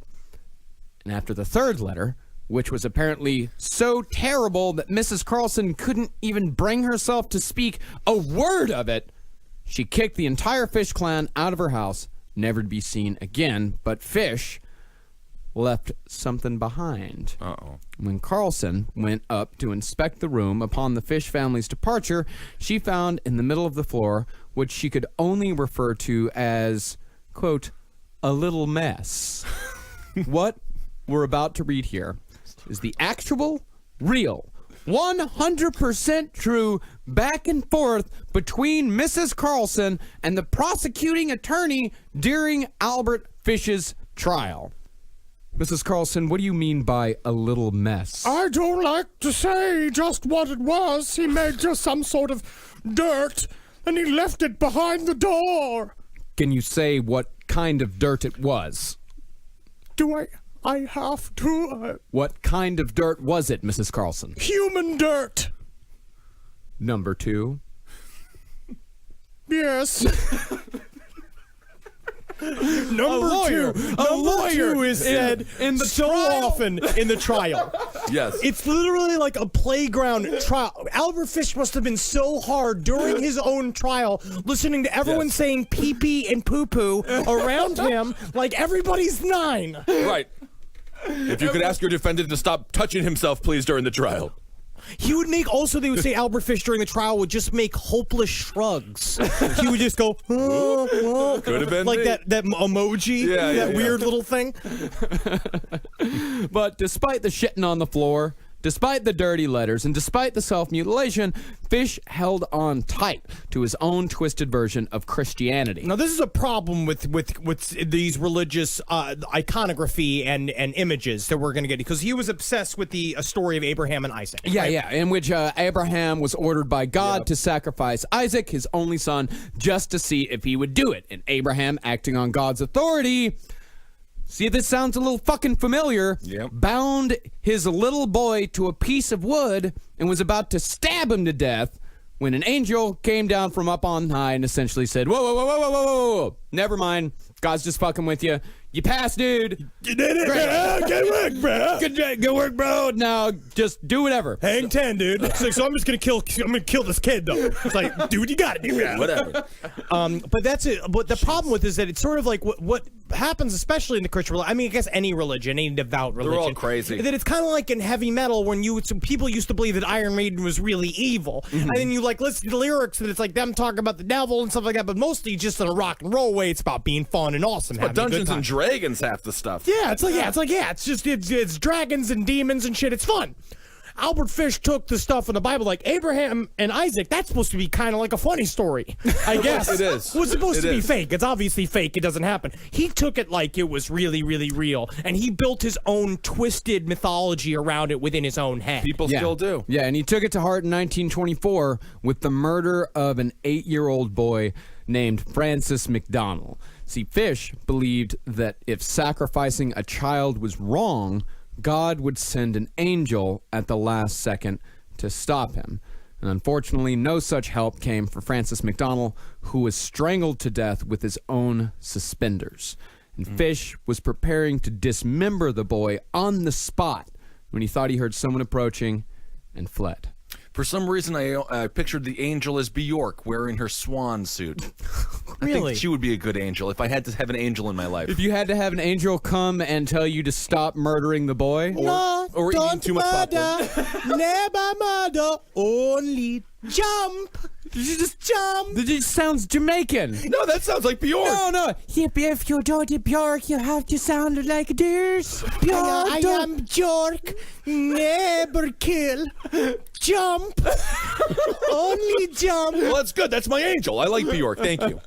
[SPEAKER 1] And after the third letter, which was apparently so terrible that Mrs. Carlson couldn't even bring herself to speak a word of it, she kicked the entire Fish clan out of her house, never to be seen again. But Fish left something behind. When Carlson went up to inspect the room upon the Fish family's departure, she found in the middle of the floor what she could only refer to as, quote, a little mess. What we're about to read here is the actual, real, 100% true back and forth between Mrs. Carlson and the prosecuting attorney during Albert Fish's trial. Mrs. Carlson, what do you mean by a little mess?
[SPEAKER 6] I don't like to say just what it was. He made just some sort of dirt, and he left it behind the door.
[SPEAKER 1] Can you say what kind of dirt it was?
[SPEAKER 6] Do I have to?
[SPEAKER 1] What kind of dirt was it, Mrs. Carlson?
[SPEAKER 6] Human dirt.
[SPEAKER 1] Number 2.
[SPEAKER 6] Yes.
[SPEAKER 4] Number two is said in the so often in the trial.
[SPEAKER 5] Yes.
[SPEAKER 4] It's literally like a playground trial. Albert Fish must have been so hard during his own trial, listening to everyone saying pee-pee and poo-poo around him like everybody's 9.
[SPEAKER 5] Right. If you could ask your defendant to stop touching himself, please, during the trial.
[SPEAKER 4] He would make, also they would say Albert Fish during the trial would just make hopeless shrugs. He would just go,
[SPEAKER 5] Could have been
[SPEAKER 4] like
[SPEAKER 5] me.
[SPEAKER 4] that emoji, that weird little thing.
[SPEAKER 1] But despite the shitting on the floor, despite the dirty letters, and despite the self-mutilation, Fish held on tight to his own twisted version of Christianity.
[SPEAKER 4] Now, this is a problem with these religious iconography and images that we're going to get, because he was obsessed with the story of Abraham and Isaac.
[SPEAKER 1] Yeah, in which Abraham was ordered by God to sacrifice Isaac, his only son, just to see if he would do it. And Abraham, acting on God's authority, see if this sounds a little fucking familiar, bound his little boy to a piece of wood and was about to stab him to death when an angel came down from up on high and essentially said, whoa, never mind, God's just fucking with you. You passed, dude.
[SPEAKER 4] You did it. Yeah, good work, bro.
[SPEAKER 1] Good work, bro. Now just do whatever.
[SPEAKER 4] Hang 10, dude. It's like, so I'm just gonna kill this kid, though. It's like, dude, you got it, dude.
[SPEAKER 5] Whatever.
[SPEAKER 4] But that's it. But the problem with it is that it's sort of like what happens, especially in the Christian religion. I mean, I guess any religion, any devout religion.
[SPEAKER 5] They're all crazy.
[SPEAKER 4] That it's kind of like in heavy metal when some people used to believe that Iron Maiden was really evil, and then you like listen to the lyrics and it's like them talking about the devil and stuff like that. But mostly just in a rock and roll way, it's about being fun and awesome.
[SPEAKER 5] But Dungeons and Dragons half the stuff.
[SPEAKER 4] Yeah, it's just it's dragons and demons and shit. It's fun. Albert Fish took the stuff in the Bible, like Abraham and Isaac. That's supposed to be kind of like a funny story, I guess.
[SPEAKER 5] It is.
[SPEAKER 4] It was supposed to be fake. It's obviously fake. It doesn't happen. He took it like it was really, really real, and he built his own twisted mythology around it within his own head.
[SPEAKER 5] People still do.
[SPEAKER 1] Yeah, and he took it to heart in 1924 with the murder of an 8-year-old boy named Francis McDonald. See, Fish believed that if sacrificing a child was wrong, God would send an angel at the last second to stop him. And unfortunately, no such help came for Francis McDonald, who was strangled to death with his own suspenders. And Fish was preparing to dismember the boy on the spot when he thought he heard someone approaching and fled.
[SPEAKER 5] For some reason, I pictured the angel as Bjork wearing her swan suit. I
[SPEAKER 4] Really?
[SPEAKER 5] think she would be a good angel if I had to have an angel in my life.
[SPEAKER 1] If you had to have an angel come and tell you to stop murdering the boy,
[SPEAKER 5] or eating too much popcorn.
[SPEAKER 4] Never murder, only jump.
[SPEAKER 1] you just jump. It just sounds Jamaican.
[SPEAKER 5] No, that sounds like Bjork.
[SPEAKER 1] No. If you do the Bjork, you have to sound like this.
[SPEAKER 4] I am Bjork, never kill, jump, only jump.
[SPEAKER 5] Well, that's good. That's my angel. I like Bjork. Thank you.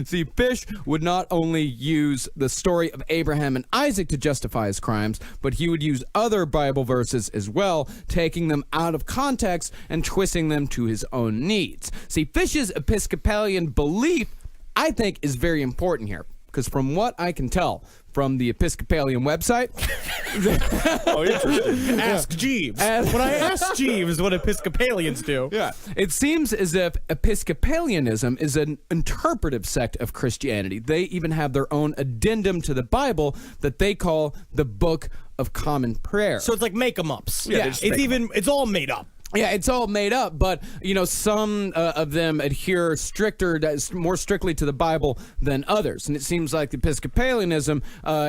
[SPEAKER 1] See, Fish would not only use the story of Abraham and Isaac to justify his crimes, but he would use other Bible verses as well, taking them out of context and twisting them to his own needs. See, Fish's Episcopalian belief, I think, is very important here, because from what I can tell from the Episcopalian website,
[SPEAKER 5] Oh, interesting.
[SPEAKER 4] Ask Jeeves. When I ask Jeeves what Episcopalians do.
[SPEAKER 1] yeah, it seems as if Episcopalianism is an interpretive sect of Christianity. They even have their own addendum to the Bible that they call the Book of Common Prayer.
[SPEAKER 4] So it's like make-em-ups.
[SPEAKER 5] Yeah, they just make 'em
[SPEAKER 4] it's all made up.
[SPEAKER 1] Yeah, it's all made up, but some of them adhere more strictly to the Bible than others, and it seems like Episcopalianism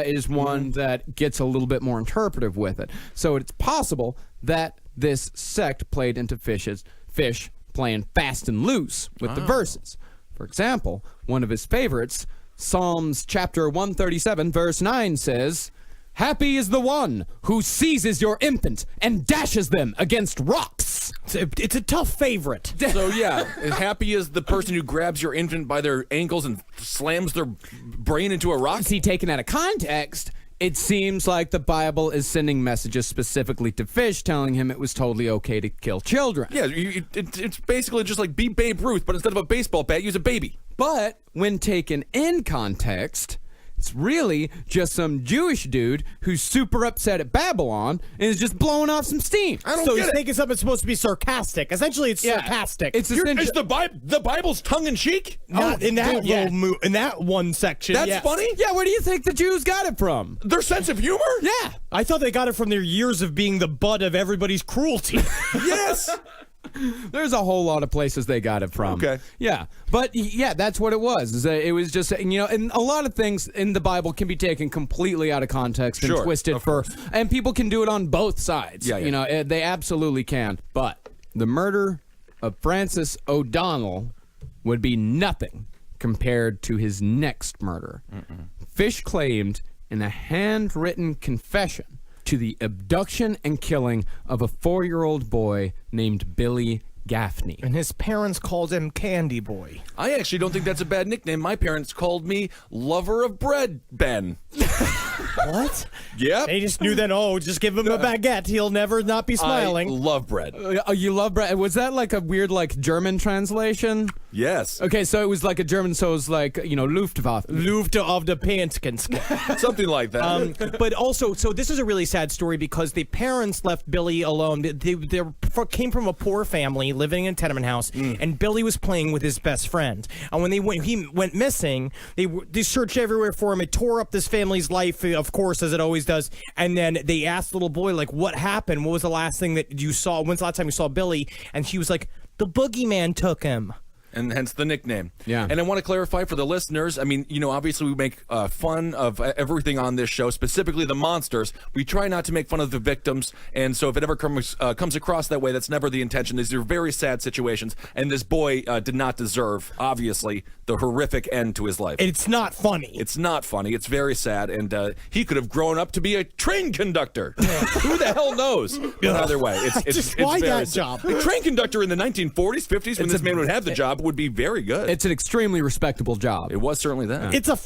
[SPEAKER 1] is one that gets a little bit more interpretive with it. So it's possible that this sect played into Fish playing fast and loose with the verses. For example, one of his favorites, Psalms chapter 137, verse 9 says, "Happy is the one who seizes your infant and dashes them against rocks."
[SPEAKER 4] It's a tough favorite.
[SPEAKER 5] So, yeah, happy is the person who grabs your infant by their ankles and slams their brain into a rock.
[SPEAKER 1] See, taken out of context, it seems like the Bible is sending messages specifically to Fish, telling him it was totally okay to kill children.
[SPEAKER 5] Yeah, it's basically just like be Babe Ruth, but instead of a baseball bat, use a baby.
[SPEAKER 1] But when taken in context, it's really just some Jewish dude who's super upset at Babylon and is just blowing off some steam.
[SPEAKER 5] I don't
[SPEAKER 4] So
[SPEAKER 5] get
[SPEAKER 4] he's
[SPEAKER 5] it.
[SPEAKER 4] thinking something's supposed to be sarcastic. Essentially, it's sarcastic.
[SPEAKER 1] It's
[SPEAKER 5] Is
[SPEAKER 1] essentially
[SPEAKER 5] the Bible's tongue-in-cheek?
[SPEAKER 4] not in that in that one section.
[SPEAKER 5] That's
[SPEAKER 4] yes.
[SPEAKER 5] funny?
[SPEAKER 1] Yeah, where do you think the Jews got it from?
[SPEAKER 5] Their sense of humor?
[SPEAKER 1] Yeah.
[SPEAKER 4] I thought they got it from their years of being the butt of everybody's cruelty.
[SPEAKER 5] Yes.
[SPEAKER 1] There's a whole lot of places they got it from.
[SPEAKER 5] Okay.
[SPEAKER 1] Yeah. But yeah, that's what it was. Is that it was just, and a lot of things in the Bible can be taken completely out of context and
[SPEAKER 5] Sure,
[SPEAKER 1] twisted
[SPEAKER 5] of
[SPEAKER 1] and people can do it on both sides.
[SPEAKER 5] Yeah.
[SPEAKER 1] They absolutely can. But the murder of Francis O'Donnell would be nothing compared to his next murder. Fish claimed in a handwritten confession to the abduction and killing of a 4-year-old boy named Billy Gaffney.
[SPEAKER 4] And his parents called him Candy Boy.
[SPEAKER 5] I actually don't think that's a bad nickname. My parents called me Lover of Bread Ben.
[SPEAKER 4] What?
[SPEAKER 5] Yep.
[SPEAKER 4] They just knew then, just give him a baguette. He'll never not be smiling.
[SPEAKER 5] I love bread.
[SPEAKER 1] You love bread. Was that like a weird German translation?
[SPEAKER 5] Yes.
[SPEAKER 1] Okay, so it was like a German, so it was like, Luftwaffe.
[SPEAKER 4] Luft of the Panskinsk.
[SPEAKER 5] Something like that.
[SPEAKER 4] But also, so this is a really sad story because the parents left Billy alone. They came from a poor family living in a tenement house, and Billy was playing with his best friend. And when he went missing, they searched everywhere for him. It tore up this family's life, of course, as it always does. And then they asked the little boy, like, what happened? What was the last thing that you saw? When's the last time you saw Billy? And he was like, the boogeyman took him.
[SPEAKER 5] And hence the nickname.
[SPEAKER 1] Yeah.
[SPEAKER 5] And I want to clarify for the listeners, I mean, obviously we make fun of everything on this show, specifically the monsters. We try not to make fun of the victims, and so if it ever comes across that way, that's never the intention. These are very sad situations, and this boy did not deserve, obviously, the horrific end to his life.
[SPEAKER 4] It's not funny.
[SPEAKER 5] It's not funny. It's very sad, and he could have grown up to be a train conductor. Who the hell knows? But either way, it's
[SPEAKER 4] why
[SPEAKER 5] very
[SPEAKER 4] that
[SPEAKER 5] sad.
[SPEAKER 4] job?
[SPEAKER 5] A train conductor in the 1940s, 50s, when this man would have the job, would be very good.
[SPEAKER 1] It's an extremely respectable job.
[SPEAKER 5] It was certainly that.
[SPEAKER 4] It's a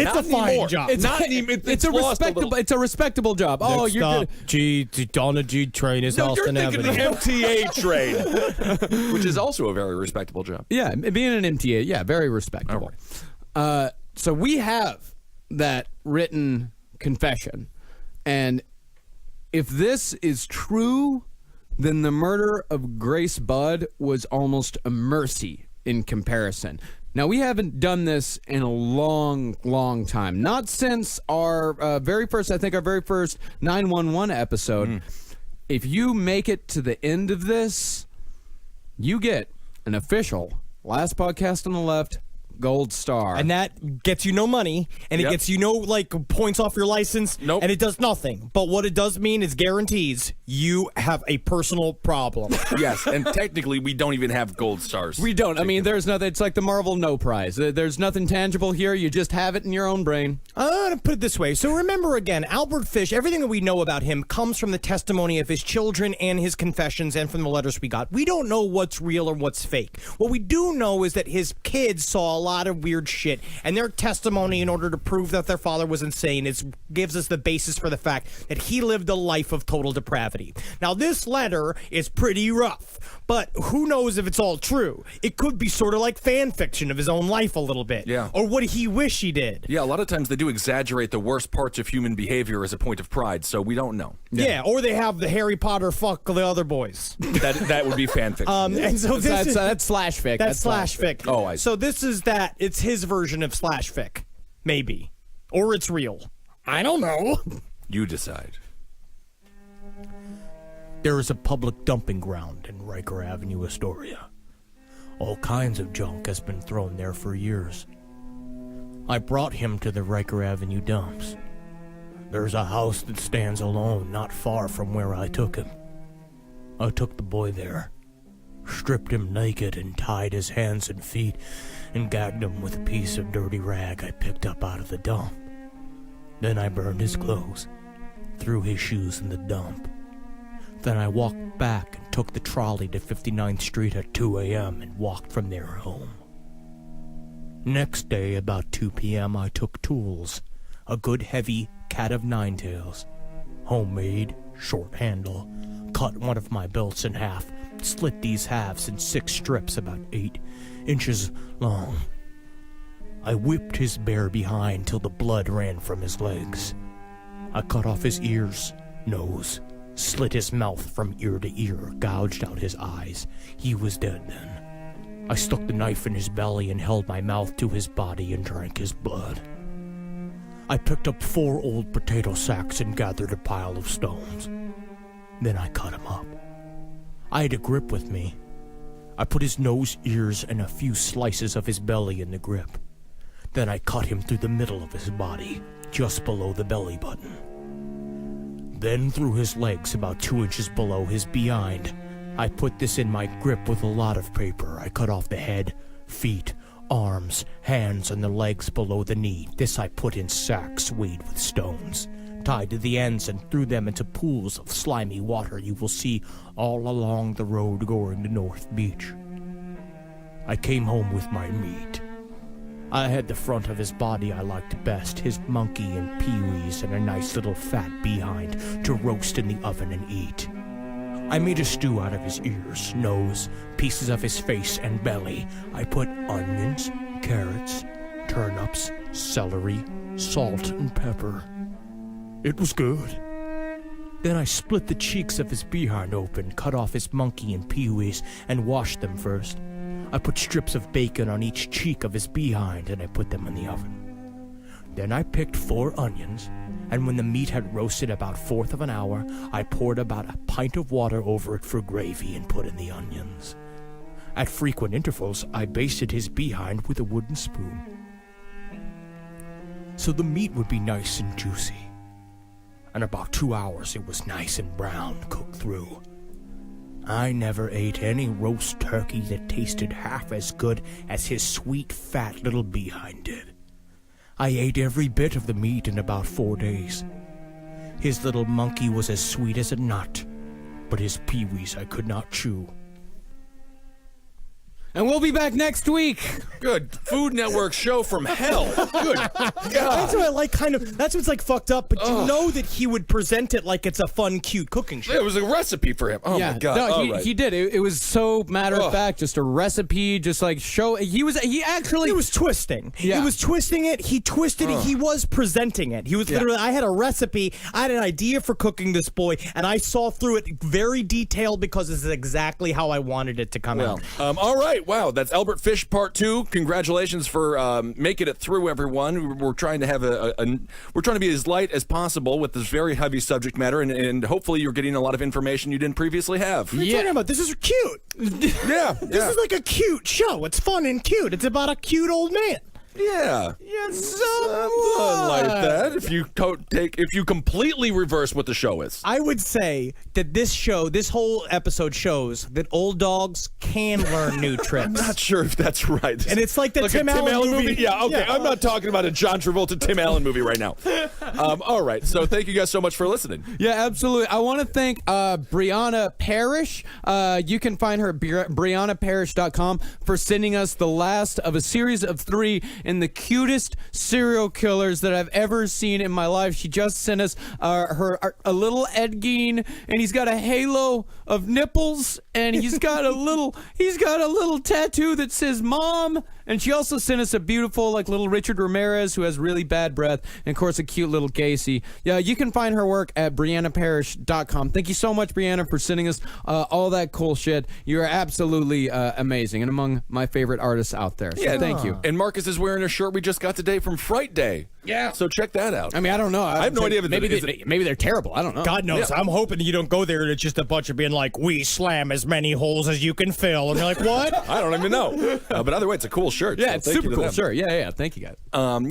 [SPEAKER 5] Not
[SPEAKER 4] fine
[SPEAKER 5] anymore.
[SPEAKER 4] job.
[SPEAKER 5] It's not anymore.
[SPEAKER 1] It's a
[SPEAKER 5] lost a
[SPEAKER 1] respectable.
[SPEAKER 5] little.
[SPEAKER 1] It's a respectable job. Oh,
[SPEAKER 4] Next
[SPEAKER 1] you're
[SPEAKER 4] stop,
[SPEAKER 1] good.
[SPEAKER 4] Donna G train is
[SPEAKER 5] No, you're
[SPEAKER 4] Halston
[SPEAKER 5] thinking
[SPEAKER 4] Avenue.
[SPEAKER 5] the MTA train, which is also a very respectable job.
[SPEAKER 1] Yeah, being an MTA, yeah, very respectable. So we have that written confession, and if this is true, then the murder of Grace Budd was almost a mercy in comparison. Now, we haven't done this in a long, long time. Not since our very first 911 episode. if you make it to the end of this, you get an official Last Podcast on the Left gold star.
[SPEAKER 4] And that gets you no money, and it gets you no points off your license.
[SPEAKER 5] Nope.
[SPEAKER 4] And it does nothing. But what it does mean is guarantees you have a personal problem.
[SPEAKER 5] Yes, and technically we don't even have gold stars.
[SPEAKER 1] We don't. I mean, there's nothing. It's like the Marvel No Prize. There's nothing tangible here. You just have it in your own brain.
[SPEAKER 4] I'm going to put it this way. So remember again, Albert Fish, everything that we know about him comes from the testimony of his children and his confessions and from the letters we got. We don't know what's real or what's fake. What we do know is that his kids saw a lot of weird shit, and their testimony in order to prove that their father was insane gives us the basis for the fact that he lived a life of total depravity. Now, this letter is pretty rough, but who knows if it's all true? It could be sort of like fan fiction of his own life a little bit.
[SPEAKER 5] Yeah.
[SPEAKER 4] Or what he wish he did.
[SPEAKER 5] Yeah, a lot of times they do exaggerate the worst parts of human behavior as a point of pride, so we don't know.
[SPEAKER 4] Yeah, or they have the Harry Potter fuck the other boys.
[SPEAKER 5] That would be fan fiction.
[SPEAKER 4] And so
[SPEAKER 1] That's slash fic.
[SPEAKER 4] that's slash fic.
[SPEAKER 5] Oh, I see.
[SPEAKER 4] So this is that. It's his version of slash fic, maybe, or it's real. I don't know.
[SPEAKER 5] You decide.
[SPEAKER 6] There is a public dumping ground in Riker Avenue, Astoria. All kinds of junk has been thrown there for years. I brought him to the Riker Avenue dumps. There's a house that stands alone not far from where I took him. I took the boy there, stripped him naked and tied his hands and feet and gagged him with a piece of dirty rag I picked up out of the dump. Then I burned his clothes, threw his shoes in the dump. Then I walked back and took the trolley to 59th Street at 2 a.m. and walked from there home. Next day, about 2 p.m., I took tools, a good heavy cat of nine tails, homemade, short handle, cut one of my belts in half, slit these halves in 6 strips about 8 inches long. I whipped his bare behind till the blood ran from his legs. I cut off his ears, nose, slit his mouth from ear to ear, gouged out his eyes. He was dead then. I stuck the knife in his belly and held my mouth to his body and drank his blood. I picked up 4 old potato sacks and gathered a pile of stones. Then I cut him up. I had a grip with me. I put his nose, ears, and a few slices of his belly in the grip. Then I cut him through the middle of his body, just below the belly button. Then through his legs, about 2 inches below his behind. I put this in my grip with a lot of paper. I cut off the head, feet, arms, hands, and the legs below the knee. This I put in sacks weighed with stones, tied to the ends, and threw them into pools of slimy water you will see all along the road going to North Beach. I came home with my meat. I had the front of his body I liked best, his monkey and peewees and a nice little fat behind to roast in the oven and eat. I made a stew out of his ears, nose, pieces of his face and belly. I put onions, carrots, turnips, celery, salt, and pepper. It was good. Then I split the cheeks of his behind open, cut off his monkey and peewees, and washed them first. I put strips of bacon on each cheek of his behind, and I put them in the oven. Then I picked 4 onions, and when the meat had roasted about 1/4 of an hour, I poured about a pint of water over it for gravy and put in the onions. At frequent intervals, I basted his behind with a wooden spoon, so the meat would be nice and juicy. In about 2 hours, it was nice and brown, cooked through. I never ate any roast turkey that tasted half as good as his sweet, fat little behind did. I ate every bit of the meat in about 4 days. His little monkey was as sweet as a nut, but his peewees I could not chew.
[SPEAKER 1] And we'll be back next week.
[SPEAKER 5] Good Food Network show from hell. Good God.
[SPEAKER 4] That's what I like, kind of. That's what's like fucked up, but you know that he would present it like it's a fun, cute cooking show.
[SPEAKER 5] It was a recipe for him. Oh my God.
[SPEAKER 1] No,
[SPEAKER 5] All right.
[SPEAKER 1] he did. It was so matter of fact, just a recipe, just like show. He actually
[SPEAKER 4] He was twisting.
[SPEAKER 1] Yeah.
[SPEAKER 4] He was twisting it. He twisted it. He was presenting it. He was literally, I had a recipe. I had an idea for cooking this boy, and I saw through it very detailed because this is exactly how I wanted it to come out.
[SPEAKER 5] All right. right. Wow. That's Albert Fish Part 2. Congratulations for making it through, everyone. We're trying to have we're trying to be as light as possible with this very heavy subject matter, and hopefully you're getting a lot of information you didn't previously have.
[SPEAKER 4] What are you talking about? This is cute.
[SPEAKER 5] Yeah.
[SPEAKER 4] This is like a cute show. It's fun and cute. It's about a cute old man.
[SPEAKER 5] Yeah. Something like that. If you completely reverse what the show is.
[SPEAKER 4] I would say that this whole episode shows that old dogs can learn new tricks.
[SPEAKER 5] I'm not sure if that's right.
[SPEAKER 4] And it's like the Tim Allen movie.
[SPEAKER 5] Yeah, okay. I'm not talking about a John Travolta Tim Allen movie right now. All right. So thank you guys so much for listening.
[SPEAKER 1] Yeah, absolutely. I want to thank Brianna Parrish. You can find her at BriannaParish.com for sending us the last of a series of 3 and the cutest serial killers that I've ever seen in my life. She just sent us a little Ed Gein, and he's got a halo of nipples, and he's got a little tattoo that says "Mom." And she also sent us a beautiful, like, little Richard Ramirez who has really bad breath, and of course a cute little Casey. Yeah, you can find her work at BriannaParish.com. Thank you so much, Brianna, for sending us all that cool shit. You are absolutely amazing and among my favorite artists out there. So thank you.
[SPEAKER 5] And Marcus is wearing a shirt we just got today from Fright Day. Yeah. So check that out.
[SPEAKER 1] I mean, I don't know.
[SPEAKER 5] I have no idea if
[SPEAKER 1] maybe they're terrible. I don't know.
[SPEAKER 4] God knows.
[SPEAKER 5] Yeah.
[SPEAKER 4] I'm hoping you don't go there and it's just a bunch of being like, we slam as many holes as you can fill. And you're like, what?
[SPEAKER 5] I don't even know. But either way, it's a cool shirt.
[SPEAKER 1] Yeah,
[SPEAKER 5] so
[SPEAKER 1] it's
[SPEAKER 5] thank you
[SPEAKER 1] super
[SPEAKER 5] to
[SPEAKER 1] cool.
[SPEAKER 5] them.
[SPEAKER 1] Sure. Yeah. Thank you, guys.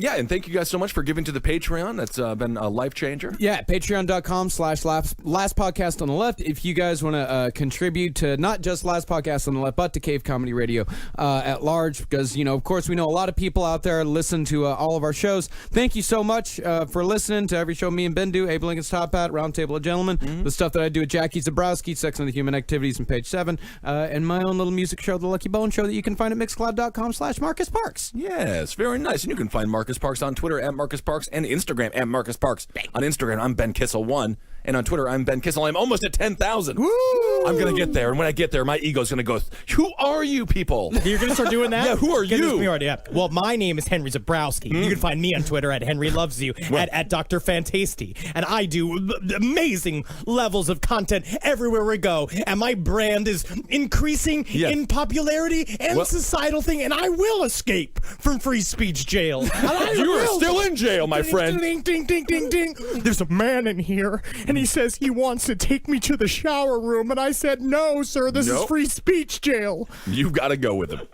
[SPEAKER 5] Yeah, and thank you guys so much for giving to the Patreon. That's been a life changer.
[SPEAKER 1] Yeah, patreon.com/last podcast on the left. If you guys want to contribute to not just Last Podcast on the Left, but to Cave Comedy Radio at large, because, of course, we know a lot of people out there listen to all of our shows. Thank you so much for listening to every show me and Ben do, Abe Lincoln's Top Hat, Roundtable of Gentlemen, the stuff that I do with Jackie Zabrowski, Sex and the Human Activities and Page 7, and my own little music show, The Lucky Bone Show, that you can find at mixcloud.com/Marcus Parks.
[SPEAKER 5] Yes, very nice. And you can find Marcus Parks on Twitter at Marcus Parks and Instagram at Marcus Parks. On Instagram, I'm Ben Kissel1. And on Twitter, I'm Ben Kissel. I'm almost at 10,000. I'm going to get there. And when I get there, my ego's going to go, who are you people?
[SPEAKER 4] You're going to start doing that?
[SPEAKER 5] Yeah, who are you?
[SPEAKER 4] Well, my name is Henry Zabrowski. You can find me on Twitter at Henry Loves You, at Dr. Fantasty. And I do amazing levels of content everywhere we go. And my brand is increasing in popularity and societal thing. And I will escape from free speech jail.
[SPEAKER 5] You are still in jail, my friend.
[SPEAKER 4] Ding, ding, ding, ding, ding. There's a man in here, and he says he wants to take me to the shower room. And I said, no, sir, this is free speech jail.
[SPEAKER 5] You've got to go with him.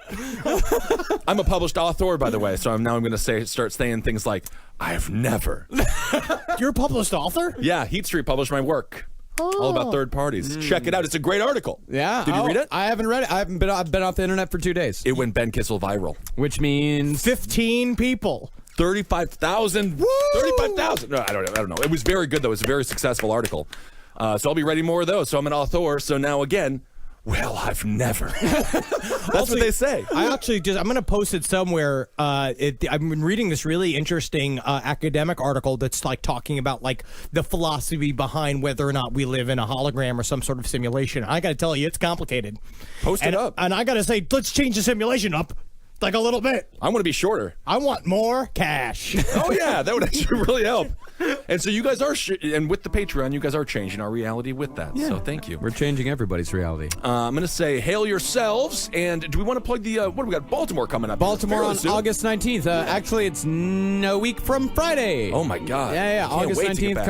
[SPEAKER 5] I'm a published author, by the way, so I'm going to start saying things like, I've never.
[SPEAKER 4] You're a published author?
[SPEAKER 5] Yeah, Heat Street published my work. All about third parties. Check it out. It's a great article.
[SPEAKER 1] Yeah.
[SPEAKER 5] Did you read it?
[SPEAKER 1] I haven't read it. I've been off the internet for 2 days.
[SPEAKER 5] It went Ben Kissel viral.
[SPEAKER 1] Which means
[SPEAKER 4] 15 people.
[SPEAKER 5] 35,000. 35,000. No, I don't know. It was very good, though. It was a very successful article. So I'll be writing more of those. So I'm an author. So now, again, well, I've never. That's what they say.
[SPEAKER 4] I'm going to post it somewhere. I've been reading this really interesting academic article that's like talking about like the philosophy behind whether or not we live in a hologram or some sort of simulation. I got to tell you, it's complicated.
[SPEAKER 5] Post it up.
[SPEAKER 4] And I got to say, let's change the simulation up. Like a little bit.
[SPEAKER 5] I want to be shorter.
[SPEAKER 4] I want more cash.
[SPEAKER 5] Oh, yeah. That would actually really help. And so you guys are, and with the Patreon, you guys are changing our reality with that. Yeah. So thank you.
[SPEAKER 1] We're changing everybody's reality.
[SPEAKER 5] I'm going to say hail yourselves. And do we want to plug the, what do we got? Baltimore coming up.
[SPEAKER 1] Baltimore on August 19th. Actually, it's a week from Friday.
[SPEAKER 5] Oh, my God.
[SPEAKER 1] Yeah. August 19th.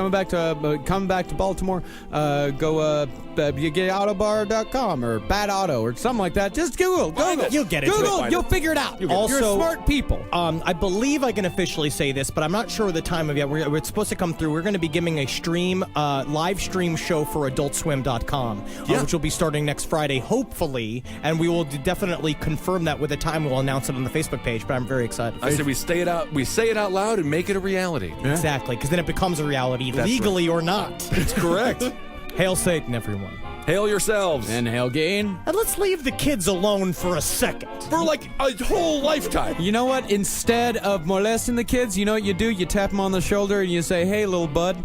[SPEAKER 1] Coming back to Baltimore. Go getautobar.com or Bad Auto or something like that. Just Google.
[SPEAKER 4] You'll get it.
[SPEAKER 1] Google. You'll figure it out.
[SPEAKER 4] Also,
[SPEAKER 1] you're smart people.
[SPEAKER 4] I believe I can officially say this, but I'm not sure of the time of yet. It's supposed to come through. We're going to be giving a live stream show for AdultSwim.com, which will be starting next Friday, hopefully, and we will definitely confirm that with a time. We'll announce it on the Facebook page. But I'm very excited.
[SPEAKER 5] I said we say it out loud and make it a reality.
[SPEAKER 4] Yeah. Exactly, because then it becomes a reality, legally or not.
[SPEAKER 5] That's correct.
[SPEAKER 4] Hail Satan, everyone.
[SPEAKER 5] Hail yourselves.
[SPEAKER 1] And hail gain.
[SPEAKER 4] And let's leave the kids alone for a second.
[SPEAKER 5] For like a whole lifetime.
[SPEAKER 1] You know what? Instead of molesting the kids, you know what you do? You tap them on the shoulder and you say, hey, little bud,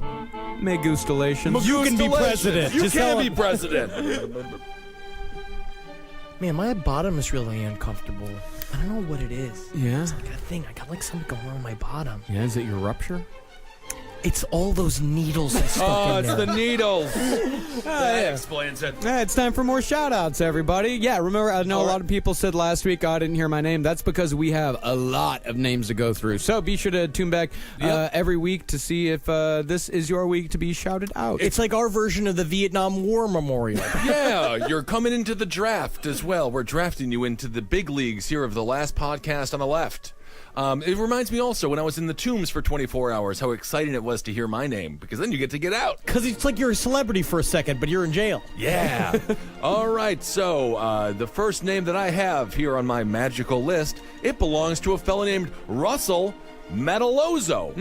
[SPEAKER 1] may gustulation.
[SPEAKER 4] You can be president.
[SPEAKER 5] You can be president.
[SPEAKER 4] Man, my bottom is really uncomfortable. I don't know what it is.
[SPEAKER 1] Yeah?
[SPEAKER 4] It's like a thing. I got like something going on my bottom.
[SPEAKER 1] Yeah, is it your rupture?
[SPEAKER 4] It's all those needles I stuck
[SPEAKER 5] Oh,
[SPEAKER 4] in
[SPEAKER 5] it's
[SPEAKER 4] there.
[SPEAKER 5] the needles.
[SPEAKER 1] Yeah.
[SPEAKER 5] That explains it.
[SPEAKER 1] It's time for more shout-outs, everybody. Yeah, remember, I know a lot of people said last week, I didn't hear my name. That's because we have a lot of names to go through. So be sure to tune back every week to see if this is your week to be shouted out.
[SPEAKER 4] It's like our version of the Vietnam War Memorial.
[SPEAKER 5] Yeah, you're coming into the draft as well. We're drafting you into the big leagues here of the last podcast on the left. It reminds me also when I was in the tombs for 24 hours how exciting it was to hear my name, because then you get to get out.
[SPEAKER 4] Because it's like you're a celebrity for a second, but you're in jail.
[SPEAKER 5] Yeah. All right, so the first name that I have here on my magical list, it belongs to a fellow named Russell Metalozzo.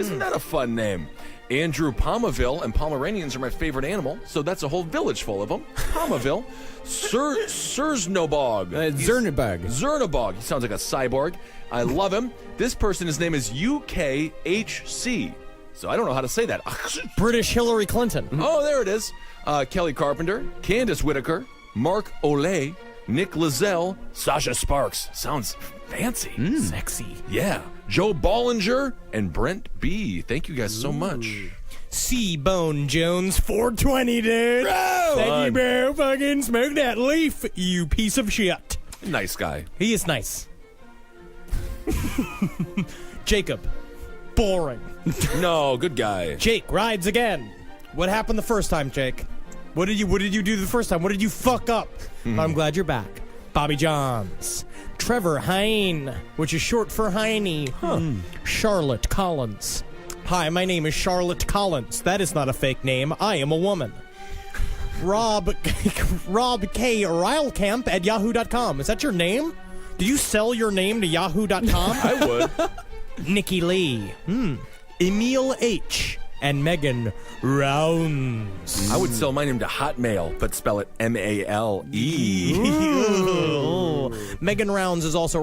[SPEAKER 5] Isn't that a fun name? Andrew Palmaville, and Pomeranians are my favorite animal, so that's a whole village full of them. Palmaville. Sursnobog. Zernabog. He sounds like a cyborg. I love him. This person, his name is UKHC. So I don't know how to say that.
[SPEAKER 4] British Hillary Clinton.
[SPEAKER 5] Oh, there it is. Kelly Carpenter, Candace Whitaker, Mark Olay, Nick Lizelle, Sasha Sparks. Sounds fancy.
[SPEAKER 4] Sexy.
[SPEAKER 5] Yeah. Joe Bollinger and Brent B. Thank you guys so much.
[SPEAKER 4] C-Bone Jones, 420, dude. Thank you, bro. Fucking smoke that leaf, you piece of shit.
[SPEAKER 5] Nice guy.
[SPEAKER 4] He is nice. Jacob, boring.
[SPEAKER 5] No, good guy.
[SPEAKER 4] Jake rides again. What happened the first time, Jake? What did you do the first time? What did you fuck up? I'm glad you're back. Bobby Johns. Trevor Hine, which is short for Heine. Charlotte Collins. Hi, my name is Charlotte Collins. That is not a fake name. I am a woman. Rob K. Rylkamp at yahoo.com. Is that your name? Do you sell your name to yahoo.com?
[SPEAKER 5] I would.
[SPEAKER 4] Nikki Lee. Emil H. And Megan Rounds.
[SPEAKER 5] I would sell my name to Hotmail, but spell it M-A-L-E.
[SPEAKER 4] Megan Rounds is also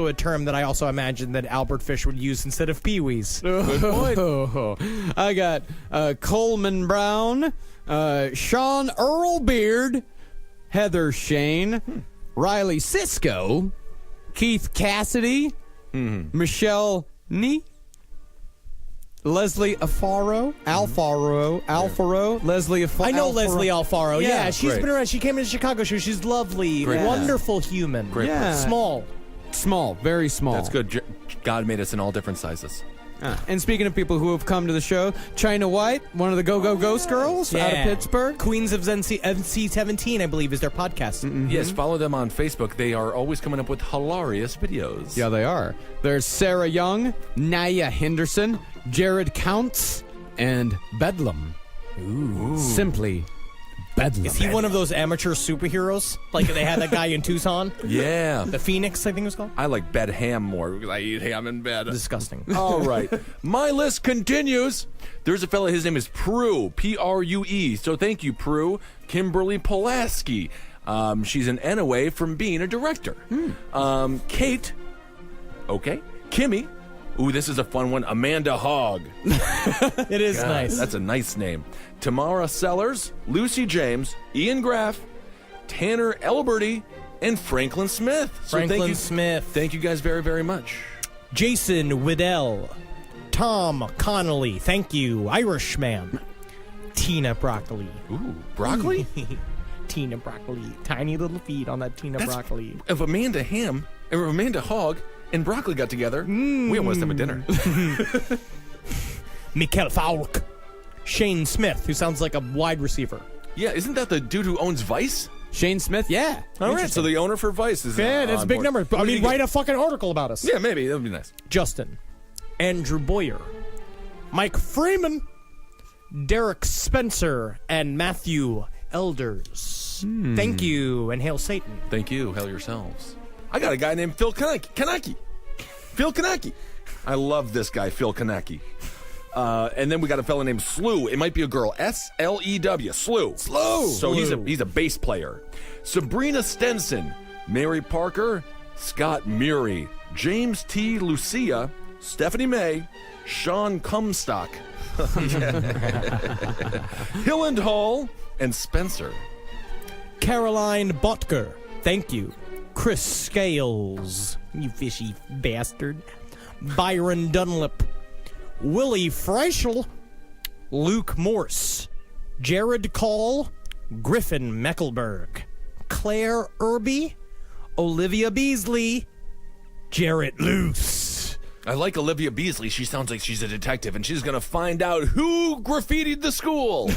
[SPEAKER 4] a term that I also imagine that Albert Fish would use instead of Pee-wees.
[SPEAKER 5] Good point.
[SPEAKER 1] I got Coleman Brown, Sean Earl Beard, Heather Shane, Riley Cisco, Keith Cassidy, Michelle Nee, Leslie Alfaro, Leslie Alfaro.
[SPEAKER 4] I know Leslie Alfaro. Yeah, she's
[SPEAKER 5] great.
[SPEAKER 4] been around. She came to the Chicago show. She's lovely,
[SPEAKER 5] Great.
[SPEAKER 4] wonderful human.
[SPEAKER 5] Great
[SPEAKER 1] Yeah.
[SPEAKER 4] Small.
[SPEAKER 1] Small, very small.
[SPEAKER 5] That's good. God made us in all different sizes.
[SPEAKER 1] And speaking of people who have come to the show, China White, one of the Go Ghost girls out of Pittsburgh.
[SPEAKER 4] Queens of NC-17, I believe, is their podcast.
[SPEAKER 5] Yes, follow them on Facebook. They are always coming up with hilarious videos.
[SPEAKER 1] Yeah, they are. There's Sarah Young, Naya Henderson, Jared Counts, and Bedlam. Ooh. Simply Bedlam.
[SPEAKER 4] Is he one of those amateur superheroes? Like they had that guy in Tucson?
[SPEAKER 5] Yeah.
[SPEAKER 4] The Phoenix, I think it was called?
[SPEAKER 5] I like bed ham more because I eat ham in bed.
[SPEAKER 4] Disgusting.
[SPEAKER 5] All right. My list continues. There's a fella, his name is Prue, P-R-U-E. So thank you, Prue. Kimberly Pulaski. She's an N away from being a director. Kate. Okay. Kimmy. Ooh, this is a fun one. Amanda Hogg.
[SPEAKER 4] It is nice.
[SPEAKER 5] That's a nice name. Tamara Sellers, Lucy James, Ian Graff, Tanner Elberty, and Franklin Smith.
[SPEAKER 4] Franklin Smith.
[SPEAKER 5] Thank you guys very, very much.
[SPEAKER 4] Jason Widdell. Tom Connolly. Thank you. Irishman. Tina Broccoli.
[SPEAKER 5] Ooh, broccoli?
[SPEAKER 4] Tina Broccoli. Tiny little feet on that Tina Broccoli.
[SPEAKER 5] If Amanda Ham and Amanda Hogg and broccoli got together, we almost have a dinner.
[SPEAKER 4] Mikael Falk. Shane Smith, who sounds like a wide receiver.
[SPEAKER 5] Yeah, isn't that the dude who owns Vice?
[SPEAKER 1] Shane Smith, yeah.
[SPEAKER 5] All right, so the owner for Vice is
[SPEAKER 4] Yeah, that's a
[SPEAKER 5] on
[SPEAKER 4] big
[SPEAKER 5] board.
[SPEAKER 4] number. I mean, write a fucking article about us.
[SPEAKER 5] Yeah, maybe. That would be nice.
[SPEAKER 4] Justin. Andrew Boyer. Mike Freeman. Derek Spencer. And Matthew Elders. Thank you, and hail Satan.
[SPEAKER 5] Thank you. Hell yourselves. I got a guy named Phil Kanaki. Phil Kanaki. I love this guy, Phil Kanaki. And then we got a fella named Slew. It might be a girl. S-L-E-W. Slew. So he's a bass player. Sabrina Stenson. Mary Parker. Scott Murray. James T. Lucia. Stephanie May. Sean Comstock. Hilland Hall. And Spencer.
[SPEAKER 4] Caroline Botker. Thank you. Chris Scales. You fishy bastard. Byron Dunlap. Willie Freischl, Luke Morse, Jared Call, Griffin Meckelberg, Claire Irby, Olivia Beasley, Jarrett Luce.
[SPEAKER 5] I like Olivia Beasley. She sounds like she's a detective, and she's going to find out who graffitied the school.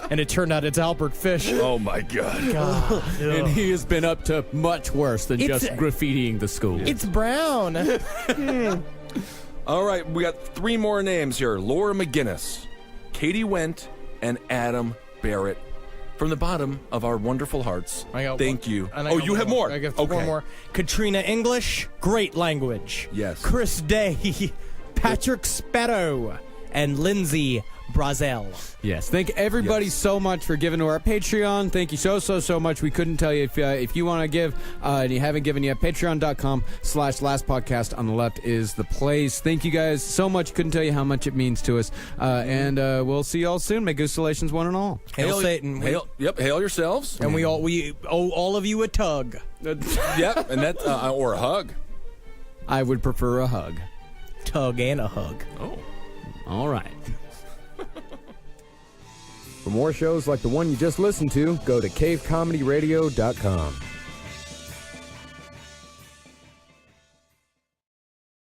[SPEAKER 4] And it turned out it's Albert Fish.
[SPEAKER 5] Oh, my God.
[SPEAKER 1] And he has been up to much worse than
[SPEAKER 4] It's-
[SPEAKER 1] just graffitiing the school.
[SPEAKER 4] It's Brown.
[SPEAKER 5] All right, we got 3 more names here. Laura McGinnis, Katie Went, and Adam Barrett. From the bottom of our wonderful hearts, thank you. Oh, you have more.
[SPEAKER 4] I got one more. Katrina English, great language.
[SPEAKER 5] Yes.
[SPEAKER 4] Chris Day, Patrick Sparrow, and Lindsay Brazel.
[SPEAKER 1] Yes. Thank everybody
[SPEAKER 5] Yes.
[SPEAKER 1] so much for giving to our Patreon. Thank you so much. We couldn't tell you if you want to give and you haven't given yet, patreon.com/lastpodcast on the left is the place. Thank you guys so much. Couldn't tell you how much it means to us. And we'll see you all soon. May Gustallations one and all.
[SPEAKER 4] Hail Satan.
[SPEAKER 5] Hail yourselves.
[SPEAKER 4] And we owe all of you a tug.
[SPEAKER 5] Yep, and that or a hug.
[SPEAKER 1] I would prefer a hug.
[SPEAKER 4] Tug and a hug.
[SPEAKER 5] Oh.
[SPEAKER 1] All right. For more shows like the one you just listened to, go to cavecomedyradio.com.